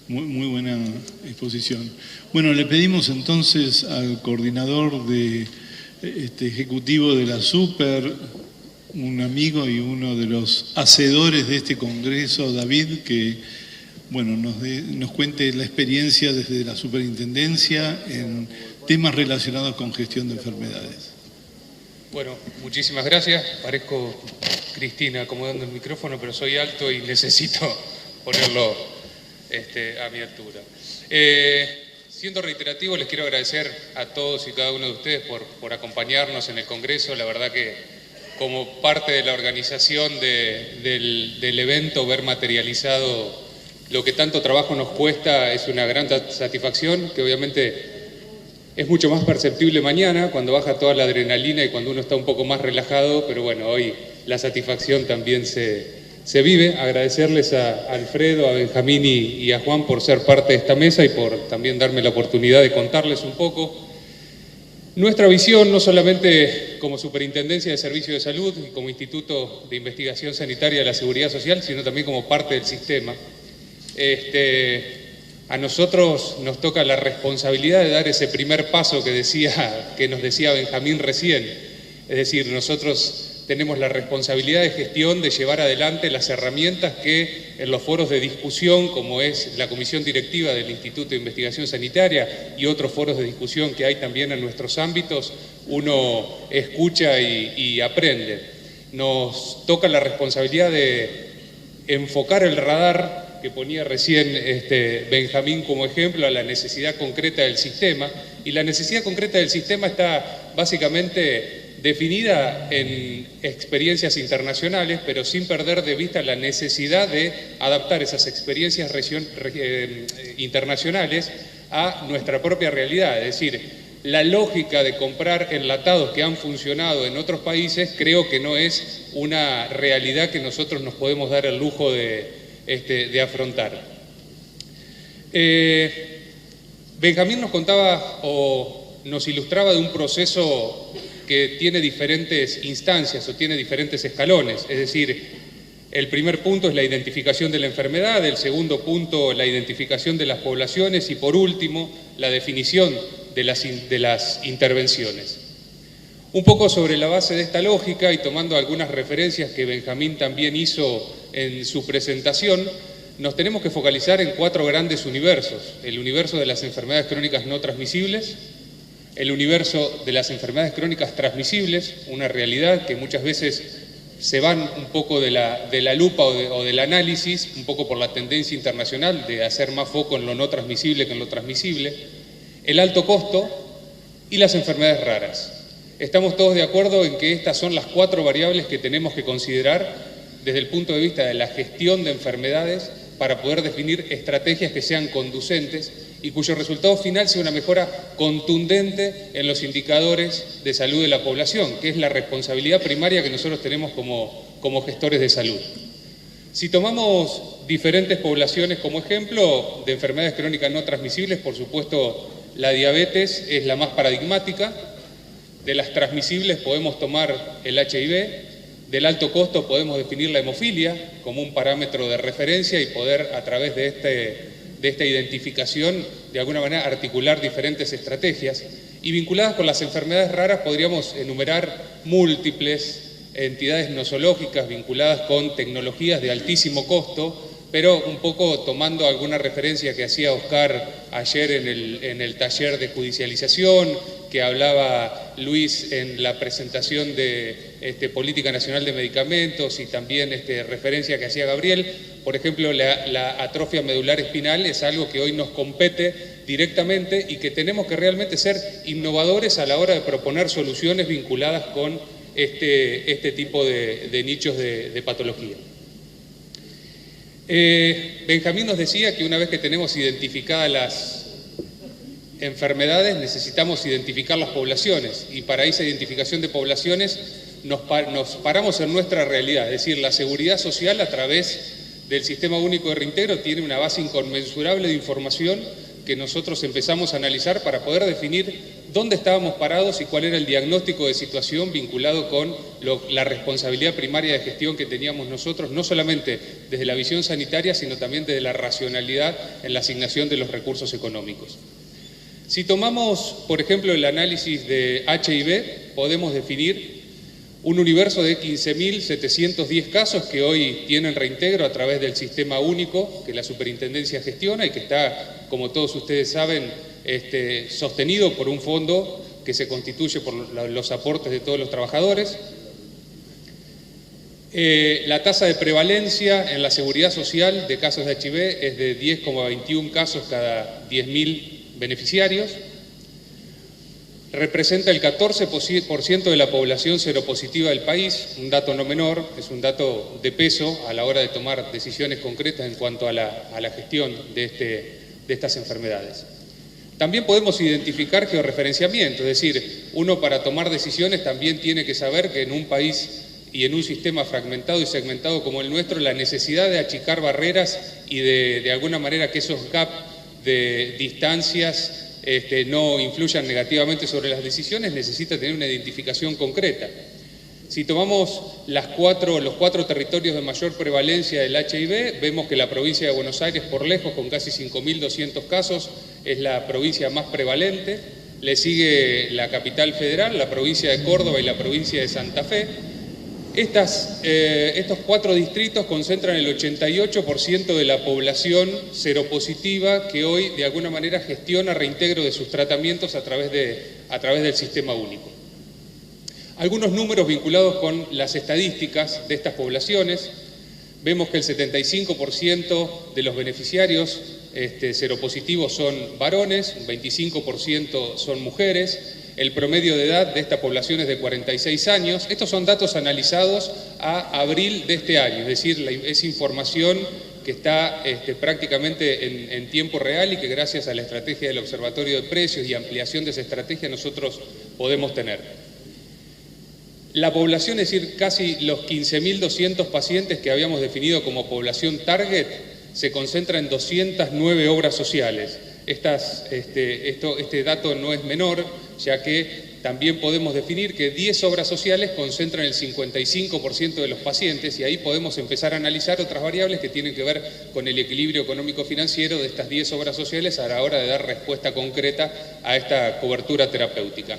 muy buena exposición. Bueno, le pedimos entonces al coordinador ejecutivo de la Super, un amigo y uno de los hacedores de este congreso, David, que bueno, nos cuente la experiencia desde la superintendencia en temas relacionados con gestión de enfermedades. Bueno, muchísimas gracias. Parezco Cristina acomodando el micrófono, pero soy alto y necesito ponerlo a mi altura. Siendo reiterativo, les quiero agradecer a todos y cada uno de ustedes por acompañarnos en el Congreso. La verdad que como parte de la organización del evento, ver materializado lo que tanto trabajo nos cuesta es una gran satisfacción, que obviamente Es mucho más perceptible mañana, cuando baja toda la adrenalina y cuando uno está un poco más relajado, pero bueno, hoy la satisfacción también se vive. Agradecerles a Alfredo, a Benjamín y a Juan por ser parte de esta mesa y por también darme la oportunidad de contarles un poco nuestra visión, no solamente como Superintendencia de Servicios de Salud y como Instituto de Investigación Sanitaria de la Seguridad Social, sino también como parte del sistema. A nosotros nos toca la responsabilidad de dar ese primer paso que nos decía Benjamín recién. Es decir, nosotros tenemos la responsabilidad de gestión de llevar adelante las herramientas que en los foros de discusión, como es la Comisión Directiva del Instituto de Investigación Sanitaria y otros foros de discusión que hay también en nuestros ámbitos, uno escucha y aprende. Nos toca la responsabilidad de enfocar el radar, que ponía recién Benjamín como ejemplo, a la necesidad concreta del sistema, y la necesidad concreta del sistema está básicamente definida en experiencias internacionales, pero sin perder de vista la necesidad de adaptar esas experiencias internacionales a nuestra propia realidad. Es decir, la lógica de comprar enlatados que han funcionado en otros países creo que no es una realidad que nosotros nos podemos dar el lujo de afrontar. Benjamín nos contaba o nos ilustraba de un proceso que tiene diferentes instancias o tiene diferentes escalones. Es decir, el primer punto es la identificación de la enfermedad, el segundo punto la identificación de las poblaciones y por último la definición de las intervenciones. Un poco sobre la base de esta lógica y tomando algunas referencias que Benjamín también hizo en su presentación, nos tenemos que focalizar en 4 grandes universos: el universo de las enfermedades crónicas no transmisibles, el universo de las enfermedades crónicas transmisibles, una realidad que muchas veces se van un poco de la lupa o del análisis, un poco por la tendencia internacional de hacer más foco en lo no transmisible que en lo transmisible, el alto costo y las enfermedades raras. Estamos todos de acuerdo en que estas son las 4 variables que tenemos que considerar desde el punto de vista de la gestión de enfermedades para poder definir estrategias que sean conducentes y cuyo resultado final sea una mejora contundente en los indicadores de salud de la población, que es la responsabilidad primaria que nosotros tenemos como gestores de salud. Si tomamos diferentes poblaciones como ejemplo de enfermedades crónicas no transmisibles, por supuesto la diabetes es la más paradigmática. De las transmisibles podemos tomar el HIV, del alto costo podemos definir la hemofilia como un parámetro de referencia y poder a través de esta identificación de alguna manera articular diferentes estrategias, y vinculadas con las enfermedades raras podríamos enumerar múltiples entidades nosológicas vinculadas con tecnologías de altísimo costo, pero un poco tomando alguna referencia que hacía Oscar ayer en el taller de judicialización, que hablaba Luis en la presentación de Política Nacional de Medicamentos y también referencia que hacía Gabriel. Por ejemplo, la atrofia medular espinal es algo que hoy nos compete directamente y que tenemos que realmente ser innovadores a la hora de proponer soluciones vinculadas con este tipo de nichos de patología. Benjamín nos decía que una vez que tenemos identificadas las enfermedades, necesitamos identificar las poblaciones, y para esa identificación de poblaciones nos paramos en nuestra realidad. Es decir, la seguridad social a través del Sistema Único de Reintegro tiene una base inconmensurable de información que nosotros empezamos a analizar para poder definir dónde estábamos parados y cuál era el diagnóstico de situación vinculado con la responsabilidad primaria de gestión que teníamos nosotros, no solamente desde la visión sanitaria, sino también desde la racionalidad en la asignación de los recursos económicos. Si tomamos, por ejemplo, el análisis de HIV, podemos definir un universo de 15.710 casos que hoy tienen reintegro a través del Sistema Único que la Superintendencia gestiona y que está, como todos ustedes saben, sostenido por un fondo que se constituye por los aportes de todos los trabajadores. La tasa de prevalencia en la seguridad social de casos de HIV es de 10,21 casos cada 10.000 beneficiarios. Representa el 14% de la población seropositiva del país, un dato no menor, es un dato de peso a la hora de tomar decisiones concretas en cuanto a la gestión de estas enfermedades. También podemos identificar georreferenciamiento, es decir, uno para tomar decisiones también tiene que saber que en un país y en un sistema fragmentado y segmentado como el nuestro, la necesidad de achicar barreras y de alguna manera que esos gaps de distancias no influyan negativamente sobre las decisiones, necesita tener una identificación concreta. Si tomamos los cuatro territorios de mayor prevalencia del HIV, vemos que la provincia de Buenos Aires, por lejos, con casi 5.200 casos, es la provincia más prevalente. Le sigue la capital federal, la provincia de Córdoba y la provincia de Santa Fe. Estos 4 distritos concentran el 88% de la población seropositiva que hoy de alguna manera gestiona reintegro de sus tratamientos a través del sistema único. Algunos números vinculados con las estadísticas de estas poblaciones. Vemos que el 75% de los beneficiarios seropositivos son varones, un 25% son mujeres. El promedio de edad de esta población es de 46 años. Estos son datos analizados a abril de este año, es decir, es información que está prácticamente en tiempo real y que gracias a la estrategia del Observatorio de Precios y ampliación de esa estrategia nosotros podemos tener. La población, es decir, casi los 15.200 pacientes que habíamos definido como población target, se concentra en 209 obras sociales. Este dato no es menor, ya que también podemos definir que 10 obras sociales concentran el 55% de los pacientes y ahí podemos empezar a analizar otras variables que tienen que ver con el equilibrio económico-financiero de estas 10 obras sociales a la hora de dar respuesta concreta a esta cobertura terapéutica.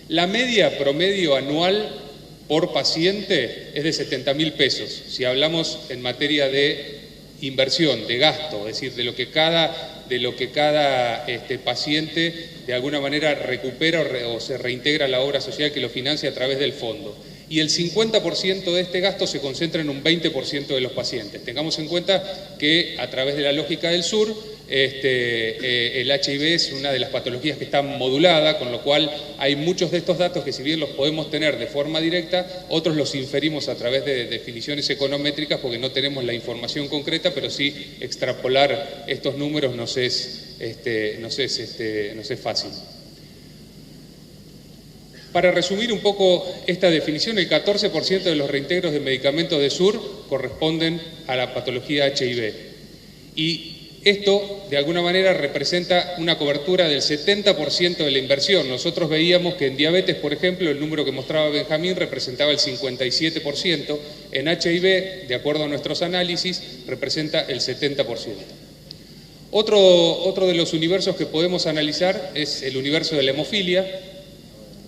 La media promedio anual por paciente es de 70.000 pesos, si hablamos en materia de inversión, de gasto, es decir, de lo que cada paciente de alguna manera recupera o se reintegra a la obra social que lo financia a través del fondo. Y el 50% de este gasto se concentra en un 20% de los pacientes. Tengamos en cuenta que a través de la lógica del sur, el HIV es una de las patologías que está modulada, con lo cual hay muchos de estos datos que si bien los podemos tener de forma directa, otros los inferimos a través de definiciones econométricas porque no tenemos la información concreta, pero sí extrapolar estos números nos es fácil. Para resumir un poco esta definición, el 14% de los reintegros de medicamentos de SUR corresponden a la patología HIV. Y esto, de alguna manera, representa una cobertura del 70% de la inversión. Nosotros veíamos que en diabetes, por ejemplo, el número que mostraba Benjamín representaba el 57%. En HIV, de acuerdo a nuestros análisis, representa el 70%. Otro de los universos que podemos analizar es el universo de la hemofilia.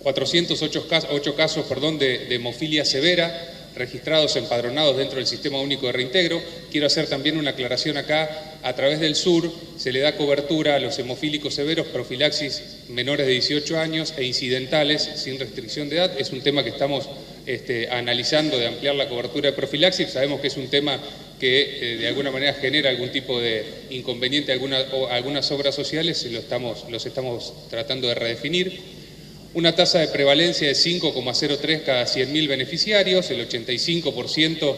408 casos de hemofilia severa registrados, empadronados dentro del Sistema Único de Reintegro. Quiero hacer también una aclaración acá. A través del SUR se le da cobertura a los hemofílicos severos, profilaxis menores de 18 años e incidentales sin restricción de edad. Es un tema que estamos analizando de ampliar la cobertura de profilaxis. Sabemos que es un tema que de alguna manera genera algún tipo de inconveniente algunas obras sociales y los estamos tratando de redefinir. Una tasa de prevalencia de 5,03 cada 100.000 beneficiarios, el 85%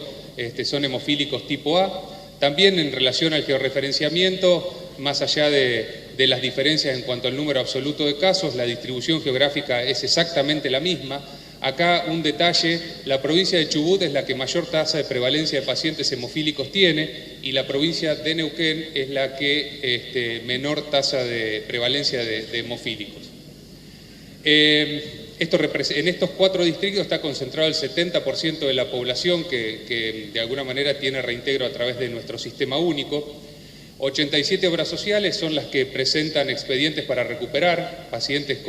son hemofílicos tipo A. También en relación al georreferenciamiento, más allá de las diferencias en cuanto al número absoluto de casos, la distribución geográfica es exactamente la misma. Acá un detalle, la provincia de Chubut es la que mayor tasa de prevalencia de pacientes hemofílicos tiene y la provincia de Neuquén es la que menor tasa de prevalencia de hemofílicos. En estos 4 distritos está concentrado el 70% de la población que de alguna manera tiene reintegro a través de nuestro sistema único. 87 obras sociales son las que presentan expedientes para recuperar pacientes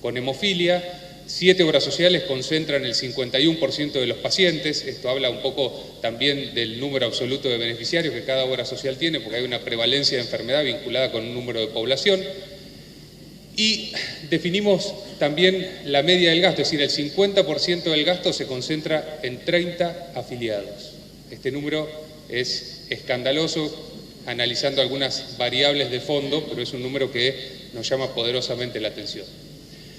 con hemofilia. 7 obras sociales concentran el 51% de los pacientes. Esto habla un poco también del número absoluto de beneficiarios que cada obra social tiene, porque hay una prevalencia de enfermedad vinculada con un número de población. Y definimos también la media del gasto, es decir, el 50% del gasto se concentra en 30 afiliados. Este número es escandaloso, analizando algunas variables de fondo, pero es un número que nos llama poderosamente la atención.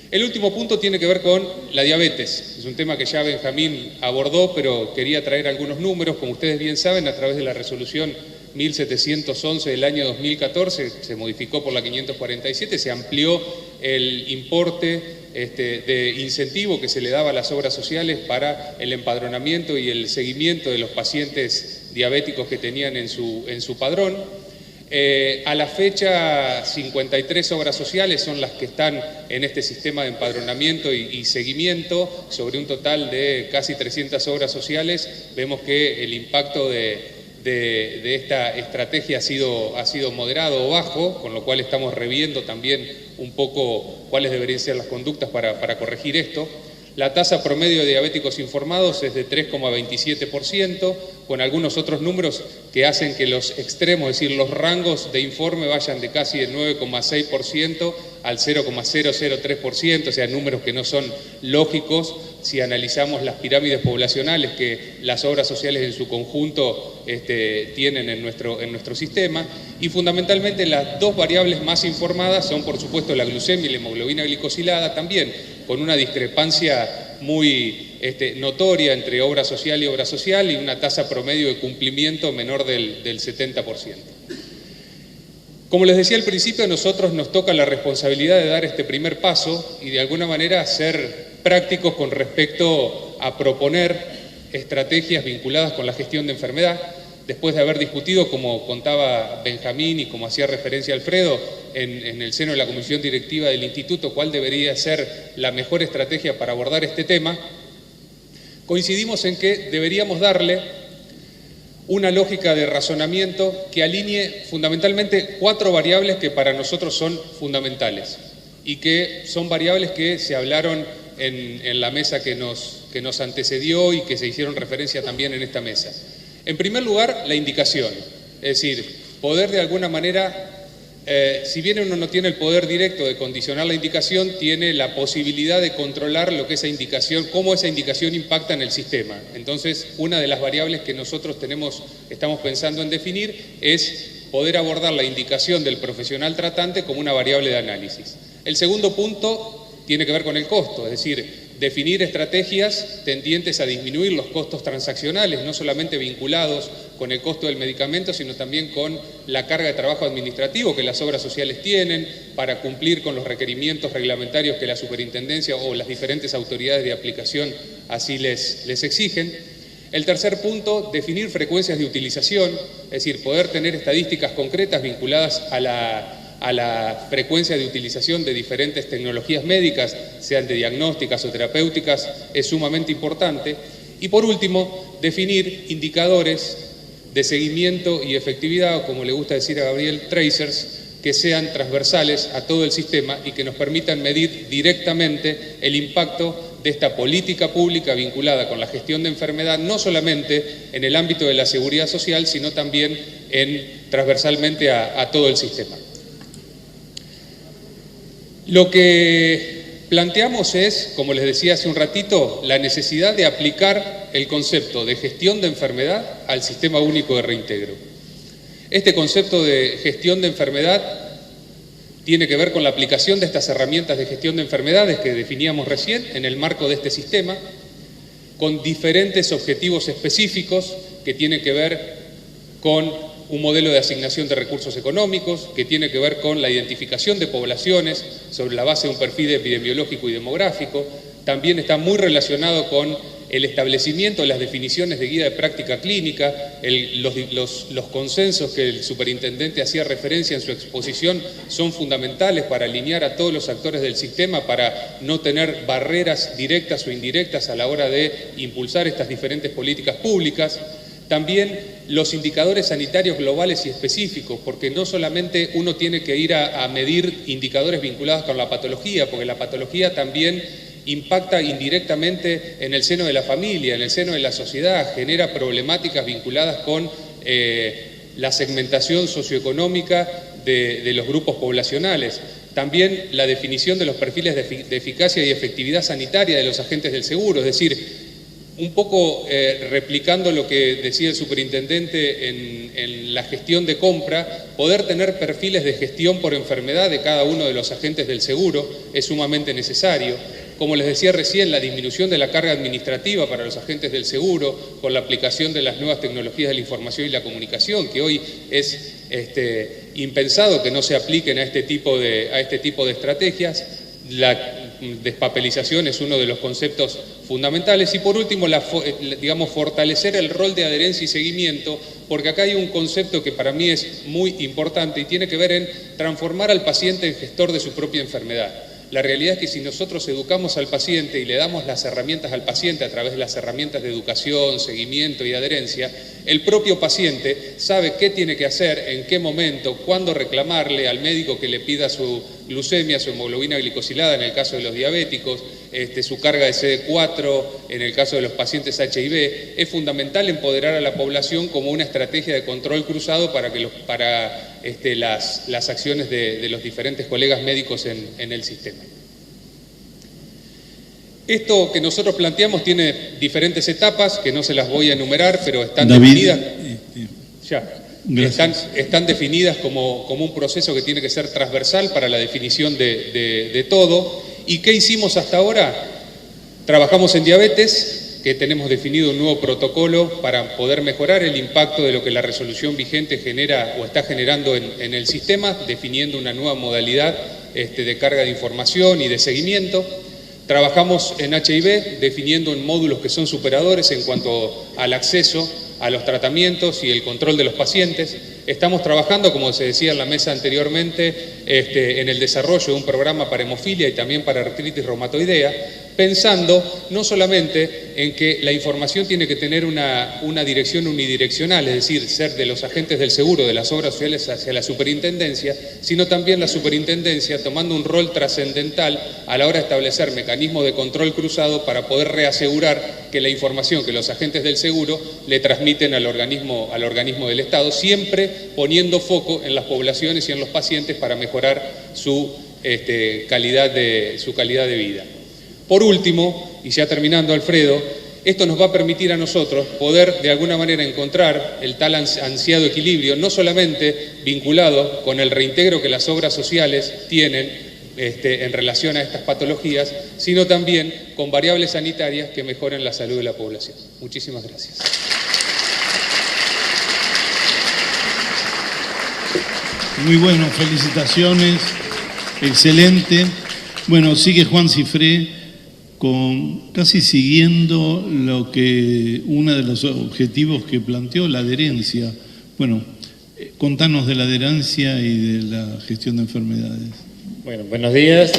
El último punto tiene que ver con la diabetes. Es un tema que ya Benjamín abordó, pero quería traer algunos números. Como ustedes bien saben, a través de la resolución 1711 del año 2014, se modificó por la 547, se amplió el importe de incentivo que se le daba a las obras sociales para el empadronamiento y el seguimiento de los pacientes diabéticos que tenían en su padrón. A la fecha, 53 obras sociales son las que están en este sistema de empadronamiento y seguimiento. Sobre un total de casi 300 obras sociales, vemos que el impacto de esta estrategia ha sido moderado o bajo, con lo cual estamos reviendo también un poco cuáles deberían ser las conductas para corregir esto. La tasa promedio de diabéticos informados es de 3,27%, con algunos otros números que hacen que los extremos, es decir, los rangos de informe vayan de casi el 9,6% al 0,003%, o sea, números que no son lógicos si analizamos las pirámides poblacionales que las obras sociales en su conjunto tienen en nuestro sistema. Y fundamentalmente las dos variables más informadas son, por supuesto, la glucemia y la hemoglobina glicosilada, también con una discrepancia muy notoria entre obra social y obra social y una tasa promedio de cumplimiento menor del 70%. Como les decía al principio, a nosotros nos toca la responsabilidad de dar este primer paso y de alguna manera ser prácticos con respecto a proponer estrategias vinculadas con la gestión de enfermedad. Después de haber discutido, como contaba Benjamín y como hacía referencia Alfredo, en el seno de la comisión directiva del instituto, cuál debería ser la mejor estrategia para abordar este tema, coincidimos en que deberíamos darle una lógica de razonamiento que alinee fundamentalmente 4 variables que para nosotros son fundamentales y que son variables que se hablaron en la mesa que nos antecedió y que se hicieron referencia también en esta mesa. En primer lugar, la indicación, es decir, poder de alguna manera, si bien uno no tiene el poder directo de condicionar la indicación, tiene la posibilidad de controlar lo que esa indicación, cómo esa indicación impacta en el sistema. Entonces, una de las variables que nosotros estamos pensando en definir es poder abordar la indicación del profesional tratante como una variable de análisis. El segundo punto tiene que ver con el costo, es decir, definir estrategias tendientes a disminuir los costos transaccionales, no solamente vinculados con el costo del medicamento, sino también con la carga de trabajo administrativo que las obras sociales tienen para cumplir con los requerimientos reglamentarios que la superintendencia o las diferentes autoridades de aplicación así les exigen. El tercer punto, definir frecuencias de utilización, es decir, poder tener estadísticas concretas vinculadas a la frecuencia de utilización de diferentes tecnologías médicas, sean de diagnósticas o terapéuticas, es sumamente importante. Y por último, definir indicadores de seguimiento y efectividad, o como le gusta decir a Gabriel, tracers, que sean transversales a todo el sistema y que nos permitan medir directamente el impacto de esta política pública vinculada con la gestión de enfermedad, no solamente en el ámbito de la seguridad social, sino también transversalmente a todo el sistema. Lo que planteamos es, como les decía hace un ratito, la necesidad de aplicar el concepto de gestión de enfermedad al Sistema Único de Reintegro. Este concepto de gestión de enfermedad tiene que ver con la aplicación de estas herramientas de gestión de enfermedades que definíamos recién en el marco de este sistema, con diferentes objetivos específicos que tienen que ver con un modelo de asignación de recursos económicos, que tiene que ver con la identificación de poblaciones sobre la base de un perfil epidemiológico y demográfico. También está muy relacionado con el establecimiento de las definiciones de guía de práctica clínica, los consensos que el superintendente hacía referencia en su exposición son fundamentales para alinear a todos los actores del sistema, para no tener barreras directas o indirectas a la hora de impulsar estas diferentes políticas públicas. También los indicadores sanitarios globales y específicos, porque no solamente uno tiene que ir a medir indicadores vinculados con la patología, porque la patología también impacta indirectamente en el seno de la familia, en el seno de la sociedad, genera problemáticas vinculadas con la segmentación socioeconómica de los grupos poblacionales. También la definición de los perfiles de eficacia y efectividad sanitaria de los agentes del seguro, es decir, un poco replicando lo que decía el superintendente en la gestión de compra, poder tener perfiles de gestión por enfermedad de cada uno de los agentes del seguro es sumamente necesario. como les decía recién, la disminución de la carga administrativa para los agentes del seguro, con la aplicación de las nuevas tecnologías de la información y la comunicación, que hoy es impensado que no se apliquen a este tipo de estrategias. La despapelización es uno de los conceptos fundamentales. Y por último, digamos, fortalecer el rol de adherencia y seguimiento, porque acá hay un concepto que para mí es muy importante y tiene que ver en transformar al paciente en gestor de su propia enfermedad. La realidad es que si nosotros educamos al paciente y le damos las herramientas al paciente a través de las herramientas de educación, seguimiento y adherencia, el propio paciente sabe qué tiene que hacer, en qué momento, cuándo reclamarle al médico que le pida su glucemia, su hemoglobina glicosilada en el caso de los diabéticos, su carga de CD4 en el caso de los pacientes HIV. Es fundamental empoderar a la población como una estrategia de control cruzado para las acciones de los diferentes colegas médicos en el sistema. Esto que nosotros planteamos tiene diferentes etapas, que no se las voy a enumerar, pero están definidas. Están definidas como un proceso que tiene que ser transversal para la definición de todo. ¿Y qué hicimos hasta ahora? Trabajamos en diabetes, que tenemos definido un nuevo protocolo para poder mejorar el impacto de lo que la resolución vigente genera o está generando en el sistema, definiendo una nueva modalidad de carga de información y de seguimiento. Trabajamos en HIV, definiendo en módulos que son superadores en cuanto al acceso a los tratamientos y el control de los pacientes. Estamos trabajando, como se decía en la mesa anteriormente, en el desarrollo de un programa para hemofilia y también para artritis reumatoidea, pensando no solamente en que la información tiene que tener una dirección unidireccional, es decir, ser de los agentes del seguro, de las obras sociales hacia la superintendencia, sino también la superintendencia tomando un rol trascendental a la hora de establecer mecanismos de control cruzado para poder reasegurar que la información que los agentes del seguro le transmiten al organismo del Estado, siempre poniendo foco en las poblaciones y en los pacientes para mejorar su calidad de vida. Por último, y ya terminando, Alfredo, esto nos va a permitir a nosotros poder de alguna manera encontrar el tal ansiado equilibrio, no solamente vinculado con el reintegro que las obras sociales tienen en relación a estas patologías, sino también con variables sanitarias que mejoren la salud de la población. Muchísimas gracias. Muy bueno, felicitaciones, excelente. Bueno, sigue Juan Cifré, casi siguiendo uno de los objetivos que planteó, la adherencia. Bueno, contanos de la adherencia y de la gestión de enfermedades. Bueno, buenos días.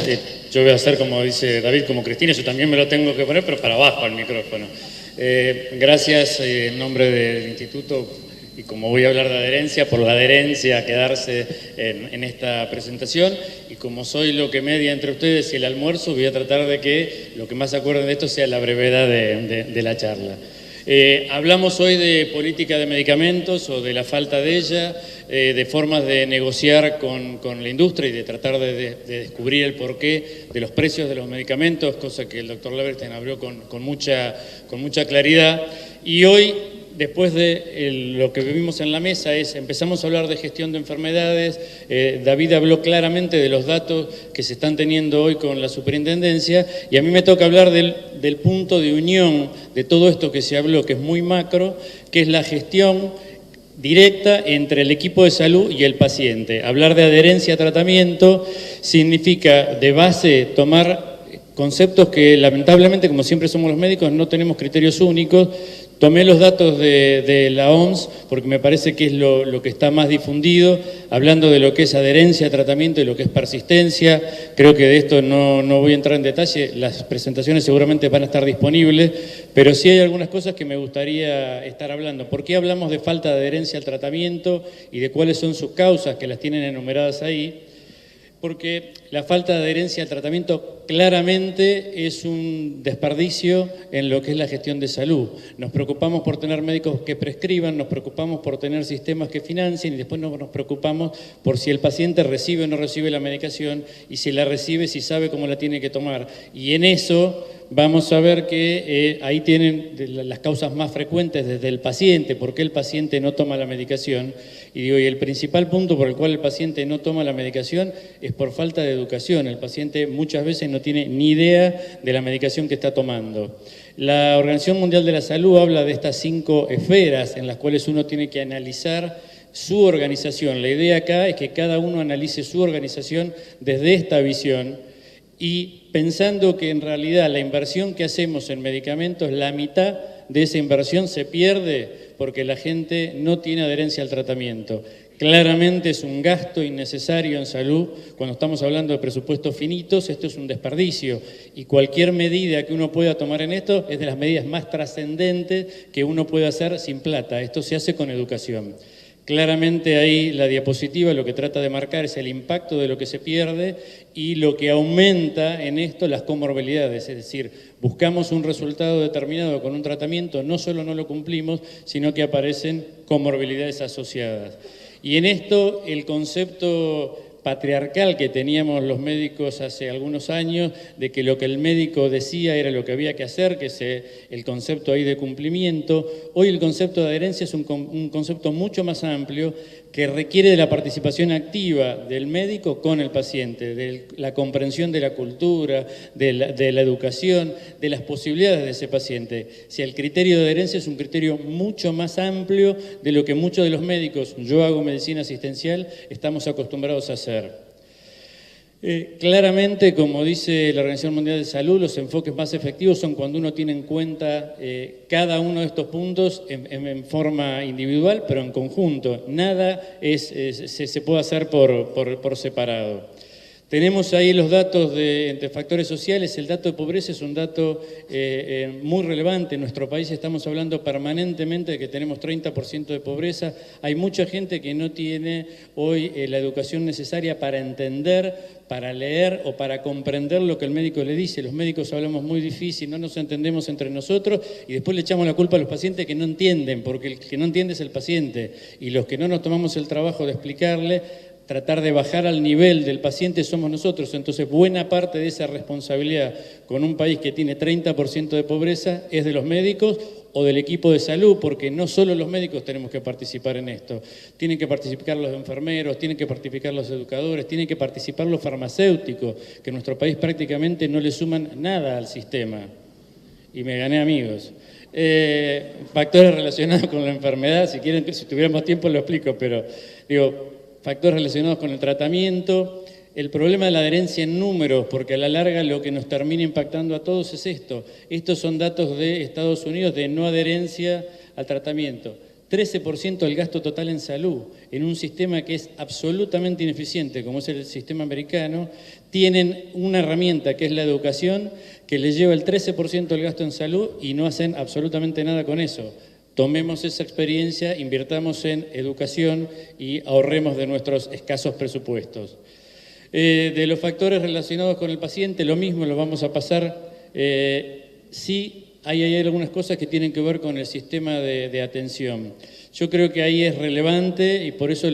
Yo voy a hacer, como dice David, como Cristina, yo también me lo tengo que poner, pero para abajo al micrófono. Gracias en nombre del Instituto, y como voy a hablar de adherencia, por la adherencia a quedarse en esta presentación, y como soy lo que media entre ustedes y el almuerzo, voy a tratar de que lo que más se acuerden de esto sea la brevedad de la charla. Hablamos hoy de política de medicamentos o de la falta de ella, de formas de negociar con la industria y de tratar de descubrir el porqué de los precios de los medicamentos, cosa que el doctor Leverstein abrió con mucha claridad. Y hoy, después de lo que vimos en la mesa, empezamos a hablar de gestión de enfermedades. David habló claramente de los datos que se están teniendo hoy con la superintendencia, y a mí me toca hablar del punto de unión de todo esto que se habló, que es muy macro, que es la gestión directa entre el equipo de salud y el paciente. Hablar de adherencia a tratamiento significa de base tomar conceptos que lamentablemente, como siempre somos los médicos, no tenemos criterios únicos. Tomé los datos de la OMS porque me parece que es lo que está más difundido, hablando de lo que es adherencia a tratamiento y lo que es persistencia. Creo que de esto no voy a entrar en detalle, las presentaciones seguramente van a estar disponibles, pero sí hay algunas cosas que me gustaría estar hablando. ¿Por qué hablamos de falta de adherencia al tratamiento y de cuáles son sus causas, que las tienen enumeradas ahí? Porque la falta de adherencia al tratamiento claramente es un desperdicio en lo que es la gestión de salud. Nos preocupamos por tener médicos que prescriban, nos preocupamos por tener sistemas que financien y después nos preocupamos por si el paciente recibe o no recibe la medicación, y si la recibe, si sabe cómo la tiene que tomar. Y en eso vamos a ver que ahí tienen las causas más frecuentes desde el paciente, por qué el paciente no toma la medicación. Y el principal punto por el cual el paciente no toma la medicación es por falta de educación. El paciente muchas veces no no tiene ni idea de la medicación que está tomando. La Organización Mundial de la Salud habla de estas 5 esferas en las cuales uno tiene que analizar su organización. La idea acá es que cada uno analice su organización desde esta visión y pensando que en realidad la inversión que hacemos en medicamentos, la mitad de esa inversión se pierde porque la gente no tiene adherencia al tratamiento. Claramente es un gasto innecesario en salud. Cuando estamos hablando de presupuestos finitos, esto es un desperdicio. Y cualquier medida que uno pueda tomar en esto es de las medidas más trascendentes que uno puede hacer sin plata. Esto se hace con educación. Claramente ahí la diapositiva lo que trata de marcar es el impacto de lo que se pierde y lo que aumenta en esto las comorbilidades, es decir, buscamos un resultado determinado con un tratamiento, no solo no lo cumplimos, sino que aparecen comorbilidades asociadas. Y en esto el concepto patriarcal que teníamos los médicos hace algunos años, de que lo que el médico decía era lo que había que hacer, que es el concepto ahí de cumplimiento. Hoy el concepto de adherencia es un concepto mucho más amplio que requiere de la participación activa del médico con el paciente, de la comprensión de la cultura, de la educación, de las posibilidades de ese paciente. Si el criterio de adherencia es un criterio mucho más amplio de lo que muchos de los médicos, yo hago medicina asistencial, estamos acostumbrados a hacer. Claramente, como dice la Organización Mundial de Salud, los enfoques más efectivos son cuando uno tiene en cuenta cada uno de estos puntos en forma individual, pero en conjunto. Nada se puede hacer por separado. Tenemos ahí los datos de factores sociales. El dato de pobreza es un dato muy relevante. En nuestro país estamos hablando permanentemente de que tenemos 30% de pobreza. Hay mucha gente que no tiene hoy la educación necesaria para entender, para leer o para comprender lo que el médico le dice. Los médicos hablamos muy difícil, no nos entendemos entre nosotros y después le echamos la culpa a los pacientes que no entienden, porque el que no entiende es el paciente. Y los que no nos tomamos el trabajo de explicarle, tratar de bajar al nivel del paciente somos nosotros. Entonces, buena parte de esa responsabilidad con un país que tiene 30% de pobreza es de los médicos o del equipo de salud, porque no solo los médicos tenemos que participar en esto. Tienen que participar los enfermeros, tienen que participar los educadores, tienen que participar los farmacéuticos, que en nuestro país prácticamente no le suman nada al sistema. Y me gané amigos. Factores relacionados con la enfermedad, si quieren, si tuviéramos tiempo lo explico, pero digo, factores relacionados con el tratamiento, el problema de la adherencia en números, porque a la larga lo que nos termina impactando a todos es esto. Estos son datos de Estados Unidos de no adherencia al tratamiento. 13% del gasto total en salud, en un sistema que es absolutamente ineficiente, como es el sistema americano, tienen una herramienta que es la educación, que les lleva el 13% del gasto en salud y no hacen absolutamente nada con eso. Tomemos esa experiencia, invirtamos en educación y ahorremos de nuestros escasos presupuestos. De los factores relacionados con el paciente, lo mismo lo vamos a pasar. Sí, hay algunas cosas que tienen que ver con el sistema de atención. Yo creo que ahí es relevante y por eso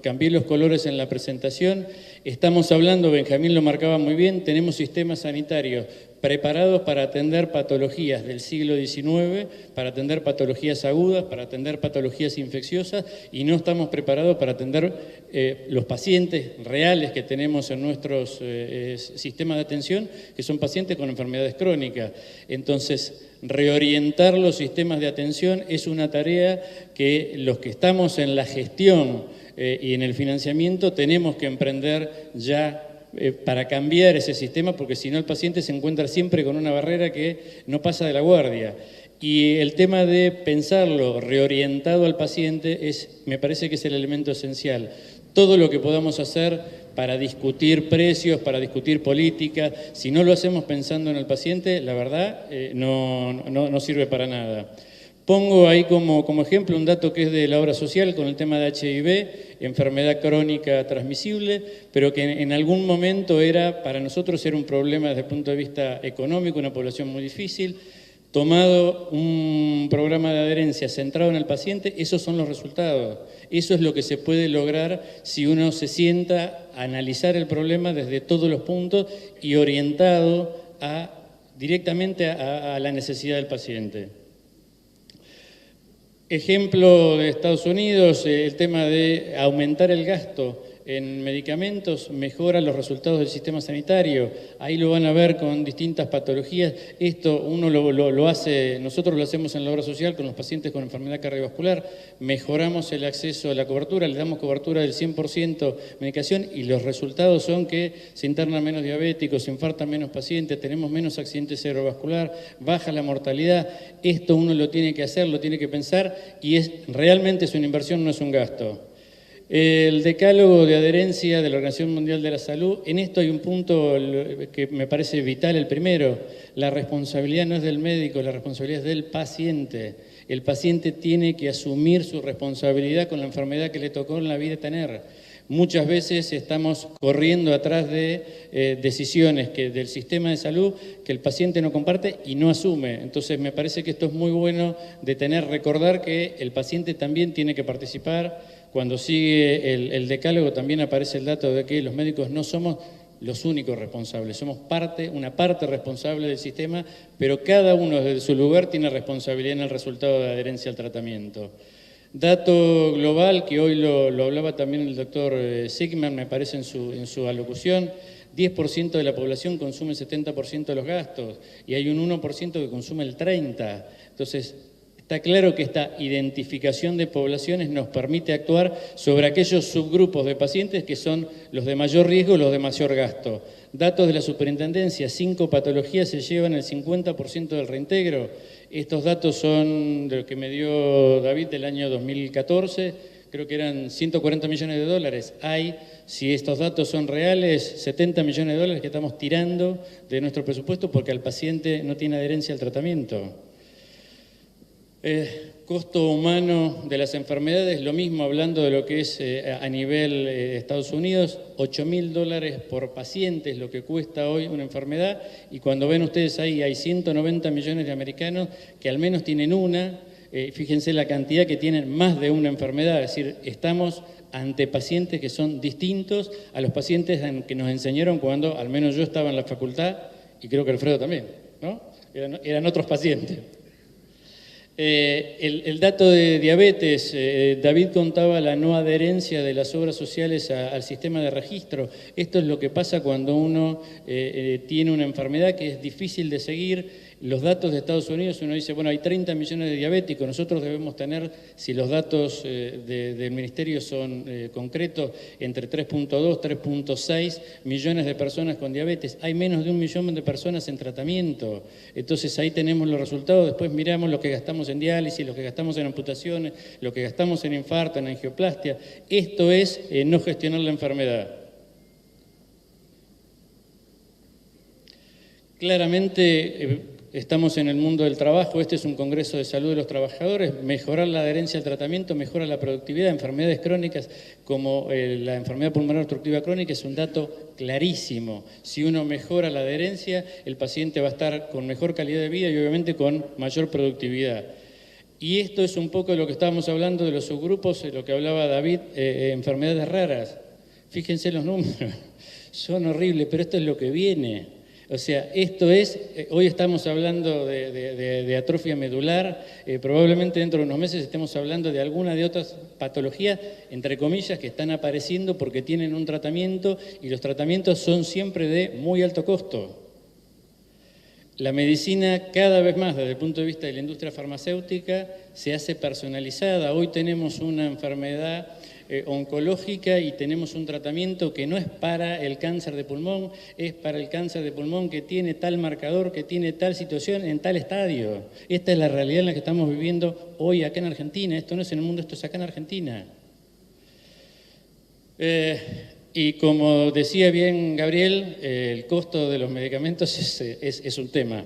cambié los colores en la presentación. Estamos hablando, Benjamín lo marcaba muy bien, tenemos sistemas sanitarios preparados para atender patologías del siglo XIX, para atender patologías agudas, para atender patologías infecciosas y no estamos preparados para atender los pacientes reales que tenemos en nuestros sistemas de atención, que son pacientes con enfermedades crónicas. Entonces, reorientar los sistemas de atención es una tarea que los que estamos en la gestión y en el financiamiento tenemos que emprender ya para cambiar ese sistema, porque si no el paciente se encuentra siempre con una barrera que no pasa de la guardia. Y el tema de pensarlo reorientado al paciente me parece que es el elemento esencial. Todo lo que podamos hacer para discutir precios, para discutir política, si no lo hacemos pensando en el paciente, la verdad no sirve para nada. Pongo ahí como ejemplo un dato que es de la obra social con el tema de HIV, enfermedad crónica transmisible, pero que en algún momento para nosotros era un problema desde el punto de vista económico, una población muy difícil. Tomado un programa de adherencia centrado en el paciente, esos son los resultados. Eso es lo que se puede lograr si uno se sienta a analizar el problema desde todos los puntos y orientado directamente a la necesidad del paciente. Ejemplo de Estados Unidos, el tema de aumentar el gasto en medicamentos mejora los resultados del sistema sanitario. Ahí lo van a ver con distintas patologías. Esto uno lo hace, nosotros lo hacemos en la obra social con los pacientes con enfermedad cardiovascular. Mejoramos el acceso a la cobertura, le damos cobertura del 100% medicación y los resultados son que se internan menos diabéticos, se infartan menos pacientes, tenemos menos accidentes cerebrovascular, baja la mortalidad. Esto uno lo tiene que hacer, lo tiene que pensar y realmente es una inversión, no es un gasto. El decálogo de adherencia de la Organización Mundial de la Salud, en esto hay un punto que me parece vital, el primero, la responsabilidad no es del médico, la responsabilidad es del paciente. El paciente tiene que asumir su responsabilidad con la enfermedad que le tocó en la vida tener. Muchas veces estamos corriendo atrás de decisiones del sistema de salud que el paciente no comparte y no asume. Entonces me parece que esto es muy bueno de recordar que el paciente también tiene que participar. Cuando sigue el decálogo también aparece el dato de que los médicos no somos los únicos responsables, somos una parte responsable del sistema, pero cada uno desde su lugar tiene responsabilidad en el resultado de adherencia al tratamiento. Dato global, que hoy lo hablaba también el doctor Sigman, me parece en su alocución, 10% de la población consume el 70% de los gastos y hay un 1% que consume el 30%. Entonces, está claro que esta identificación de poblaciones nos permite actuar sobre aquellos subgrupos de pacientes que son los de mayor riesgo y los de mayor gasto. Datos de la superintendencia, 5 patologías se llevan el 50% del reintegro. Estos datos son de lo que me dio David del año 2014, creo que eran 140 millones de dólares. Hay, si estos datos son reales, 70 millones de dólares que estamos tirando de nuestro presupuesto porque el paciente no tiene adherencia al tratamiento. Costo humano de las enfermedades, lo mismo hablando de lo que es a nivel Estados Unidos, $8.000 por paciente es lo que cuesta hoy una enfermedad y cuando ven ustedes ahí hay 190 millones de americanos que al menos tienen una, fíjense la cantidad que tienen más de una enfermedad, es decir, estamos ante pacientes que son distintos a los pacientes que nos enseñaron cuando al menos yo estaba en la facultad y creo que Alfredo también, ¿no? Eran otros pacientes. El dato de diabetes, David contaba la no adherencia de las obras sociales al sistema de registro. Esto es lo que pasa cuando uno tiene una enfermedad que es difícil de seguir. Los datos de Estados Unidos, uno dice, bueno, hay 30 millones de diabéticos, nosotros debemos tener, si los datos del Ministerio son concretos, entre 3.2, 3.6 millones de personas con diabetes. Hay menos de 1 millón de personas en tratamiento. Entonces ahí tenemos los resultados, después miramos lo que gastamos en diálisis, lo que gastamos en amputaciones, lo que gastamos en infarto, en angioplastia. Esto es no gestionar la enfermedad. Claramente estamos en el mundo del trabajo, este es un congreso de salud de los trabajadores, mejorar la adherencia al tratamiento, mejora la productividad, enfermedades crónicas como la enfermedad pulmonar obstructiva crónica es un dato clarísimo. Si uno mejora la adherencia, el paciente va a estar con mejor calidad de vida y obviamente con mayor productividad. Y esto es un poco de lo que estábamos hablando de los subgrupos, lo que hablaba David, enfermedades raras. Fíjense los números, son horribles, pero esto es lo que viene. O sea, esto es, hoy estamos hablando de atrofia medular, probablemente dentro de unos meses estemos hablando de alguna de otras patologías, entre comillas, que están apareciendo porque tienen un tratamiento y los tratamientos son siempre de muy alto costo. La medicina cada vez más desde el punto de vista de la industria farmacéutica se hace personalizada. Hoy tenemos una enfermedad oncológica y tenemos un tratamiento que no es para el cáncer de pulmón, es para el cáncer de pulmón que tiene tal marcador, que tiene tal situación en tal estadio. Esta es la realidad en la que estamos viviendo hoy acá en Argentina. Esto no es en el mundo, esto es acá en Argentina. Y como decía bien Gabriel, el costo de los medicamentos es un tema.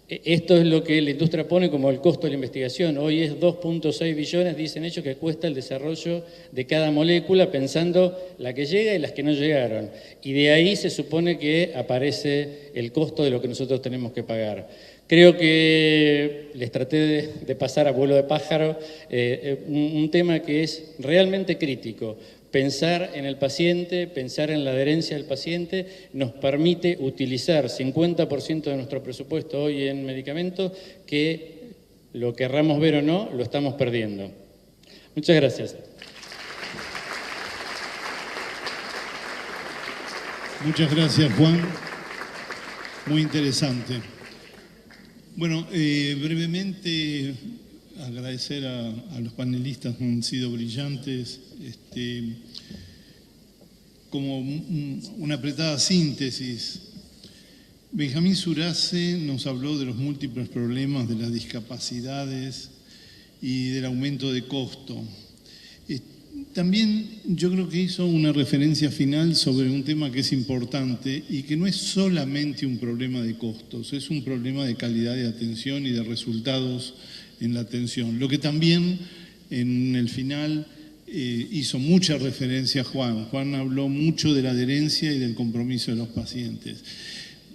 Esto es lo que la industria pone como el costo de la investigación. Hoy es 2.6 billones, dicen ellos, que cuesta el desarrollo de cada molécula, pensando la que llega y las que no llegaron. Y de ahí se supone que aparece el costo de lo que nosotros tenemos que pagar. Creo que les traté de pasar a vuelo de pájaro un tema que es realmente crítico. Pensar en el paciente, pensar en la adherencia del paciente, nos permite utilizar 50% de nuestro presupuesto hoy en medicamentos, que lo querramos ver o no, lo estamos perdiendo. Muchas gracias. Muchas gracias, Juan. Muy interesante. Bueno, brevemente agradecer a los panelistas que han sido brillantes. Como una apretada síntesis, Benjamín Surace nos habló de los múltiples problemas de las discapacidades y del aumento de costo. También yo creo que hizo una referencia final sobre un tema que es importante y que no es solamente un problema de costos, es un problema de calidad de atención y de resultados en la atención. Lo que también en el final hizo mucha referencia a Juan. Juan habló mucho de la adherencia y del compromiso de los pacientes.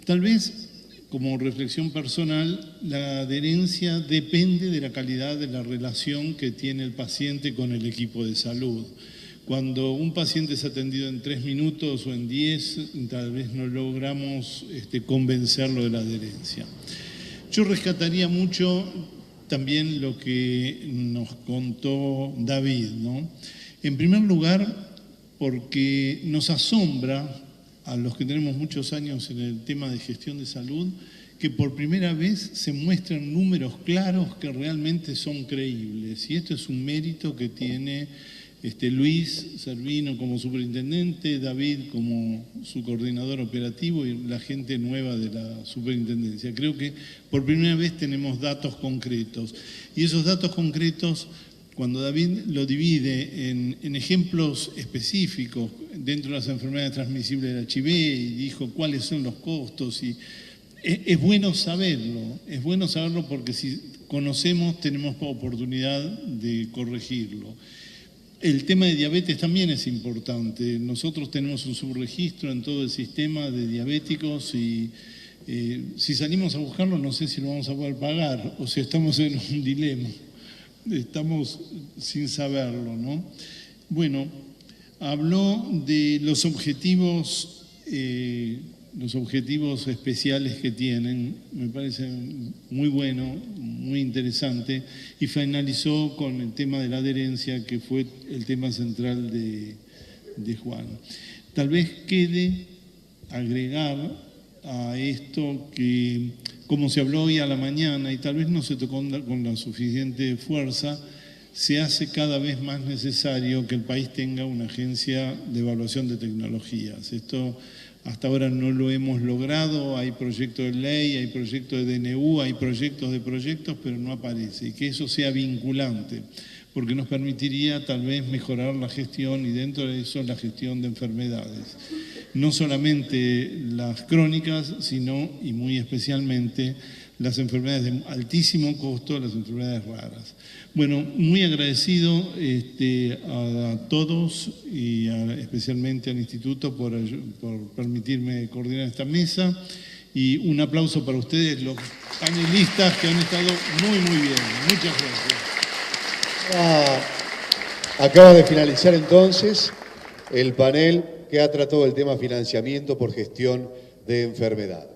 Tal vez, como reflexión personal, la adherencia depende de la calidad de la relación que tiene el paciente con el equipo de salud. Cuando un paciente es atendido en 3 minutos o en 10, tal vez no logramos convencerlo de la adherencia. Yo rescataría mucho también lo que nos contó David, ¿no? En primer lugar, porque nos asombra a los que tenemos muchos años en el tema de gestión de salud, que por primera vez se muestran números claros que realmente son creíbles. Y esto es un mérito que tiene Luis Servino como superintendente, David como su coordinador operativo y la gente nueva de la superintendencia. Creo que por primera vez tenemos datos concretos. Y esos datos concretos, cuando David lo divide en ejemplos específicos dentro de las enfermedades transmisibles del HIV y dijo cuáles son los costos, y es bueno saberlo porque si conocemos tenemos oportunidad de corregirlo. El tema de diabetes también es importante. Nosotros tenemos un subregistro en todo el sistema de diabéticos y si salimos a buscarlo no sé si lo vamos a poder pagar o si estamos en un dilema. Estamos sin saberlo, ¿no? Bueno, habló de los objetivos especiales que tienen, me parece muy bueno, muy interesante, y finalizó con el tema de la adherencia, que fue el tema central de Juan. Tal vez quede agregar a esto que, como se habló hoy a la mañana, y tal vez no se tocó con la suficiente fuerza, se hace cada vez más necesario que el país tenga una agencia de evaluación de tecnologías. Esto hasta ahora no lo hemos logrado, hay proyectos de ley, hay proyectos de DNU, hay proyectos de proyectos, pero no aparece. Y que eso sea vinculante, porque nos permitiría tal vez mejorar la gestión y dentro de eso la gestión de enfermedades. No solamente las crónicas, sino y muy especialmente las enfermedades de altísimo costo, las enfermedades raras. Bueno, muy agradecido a todos y especialmente al Instituto por permitirme coordinar esta mesa, y un aplauso para ustedes, los panelistas que han estado muy bien. Muchas gracias. Acaba de finalizar entonces el panel que ha tratado el tema financiamiento por gestión de enfermedad.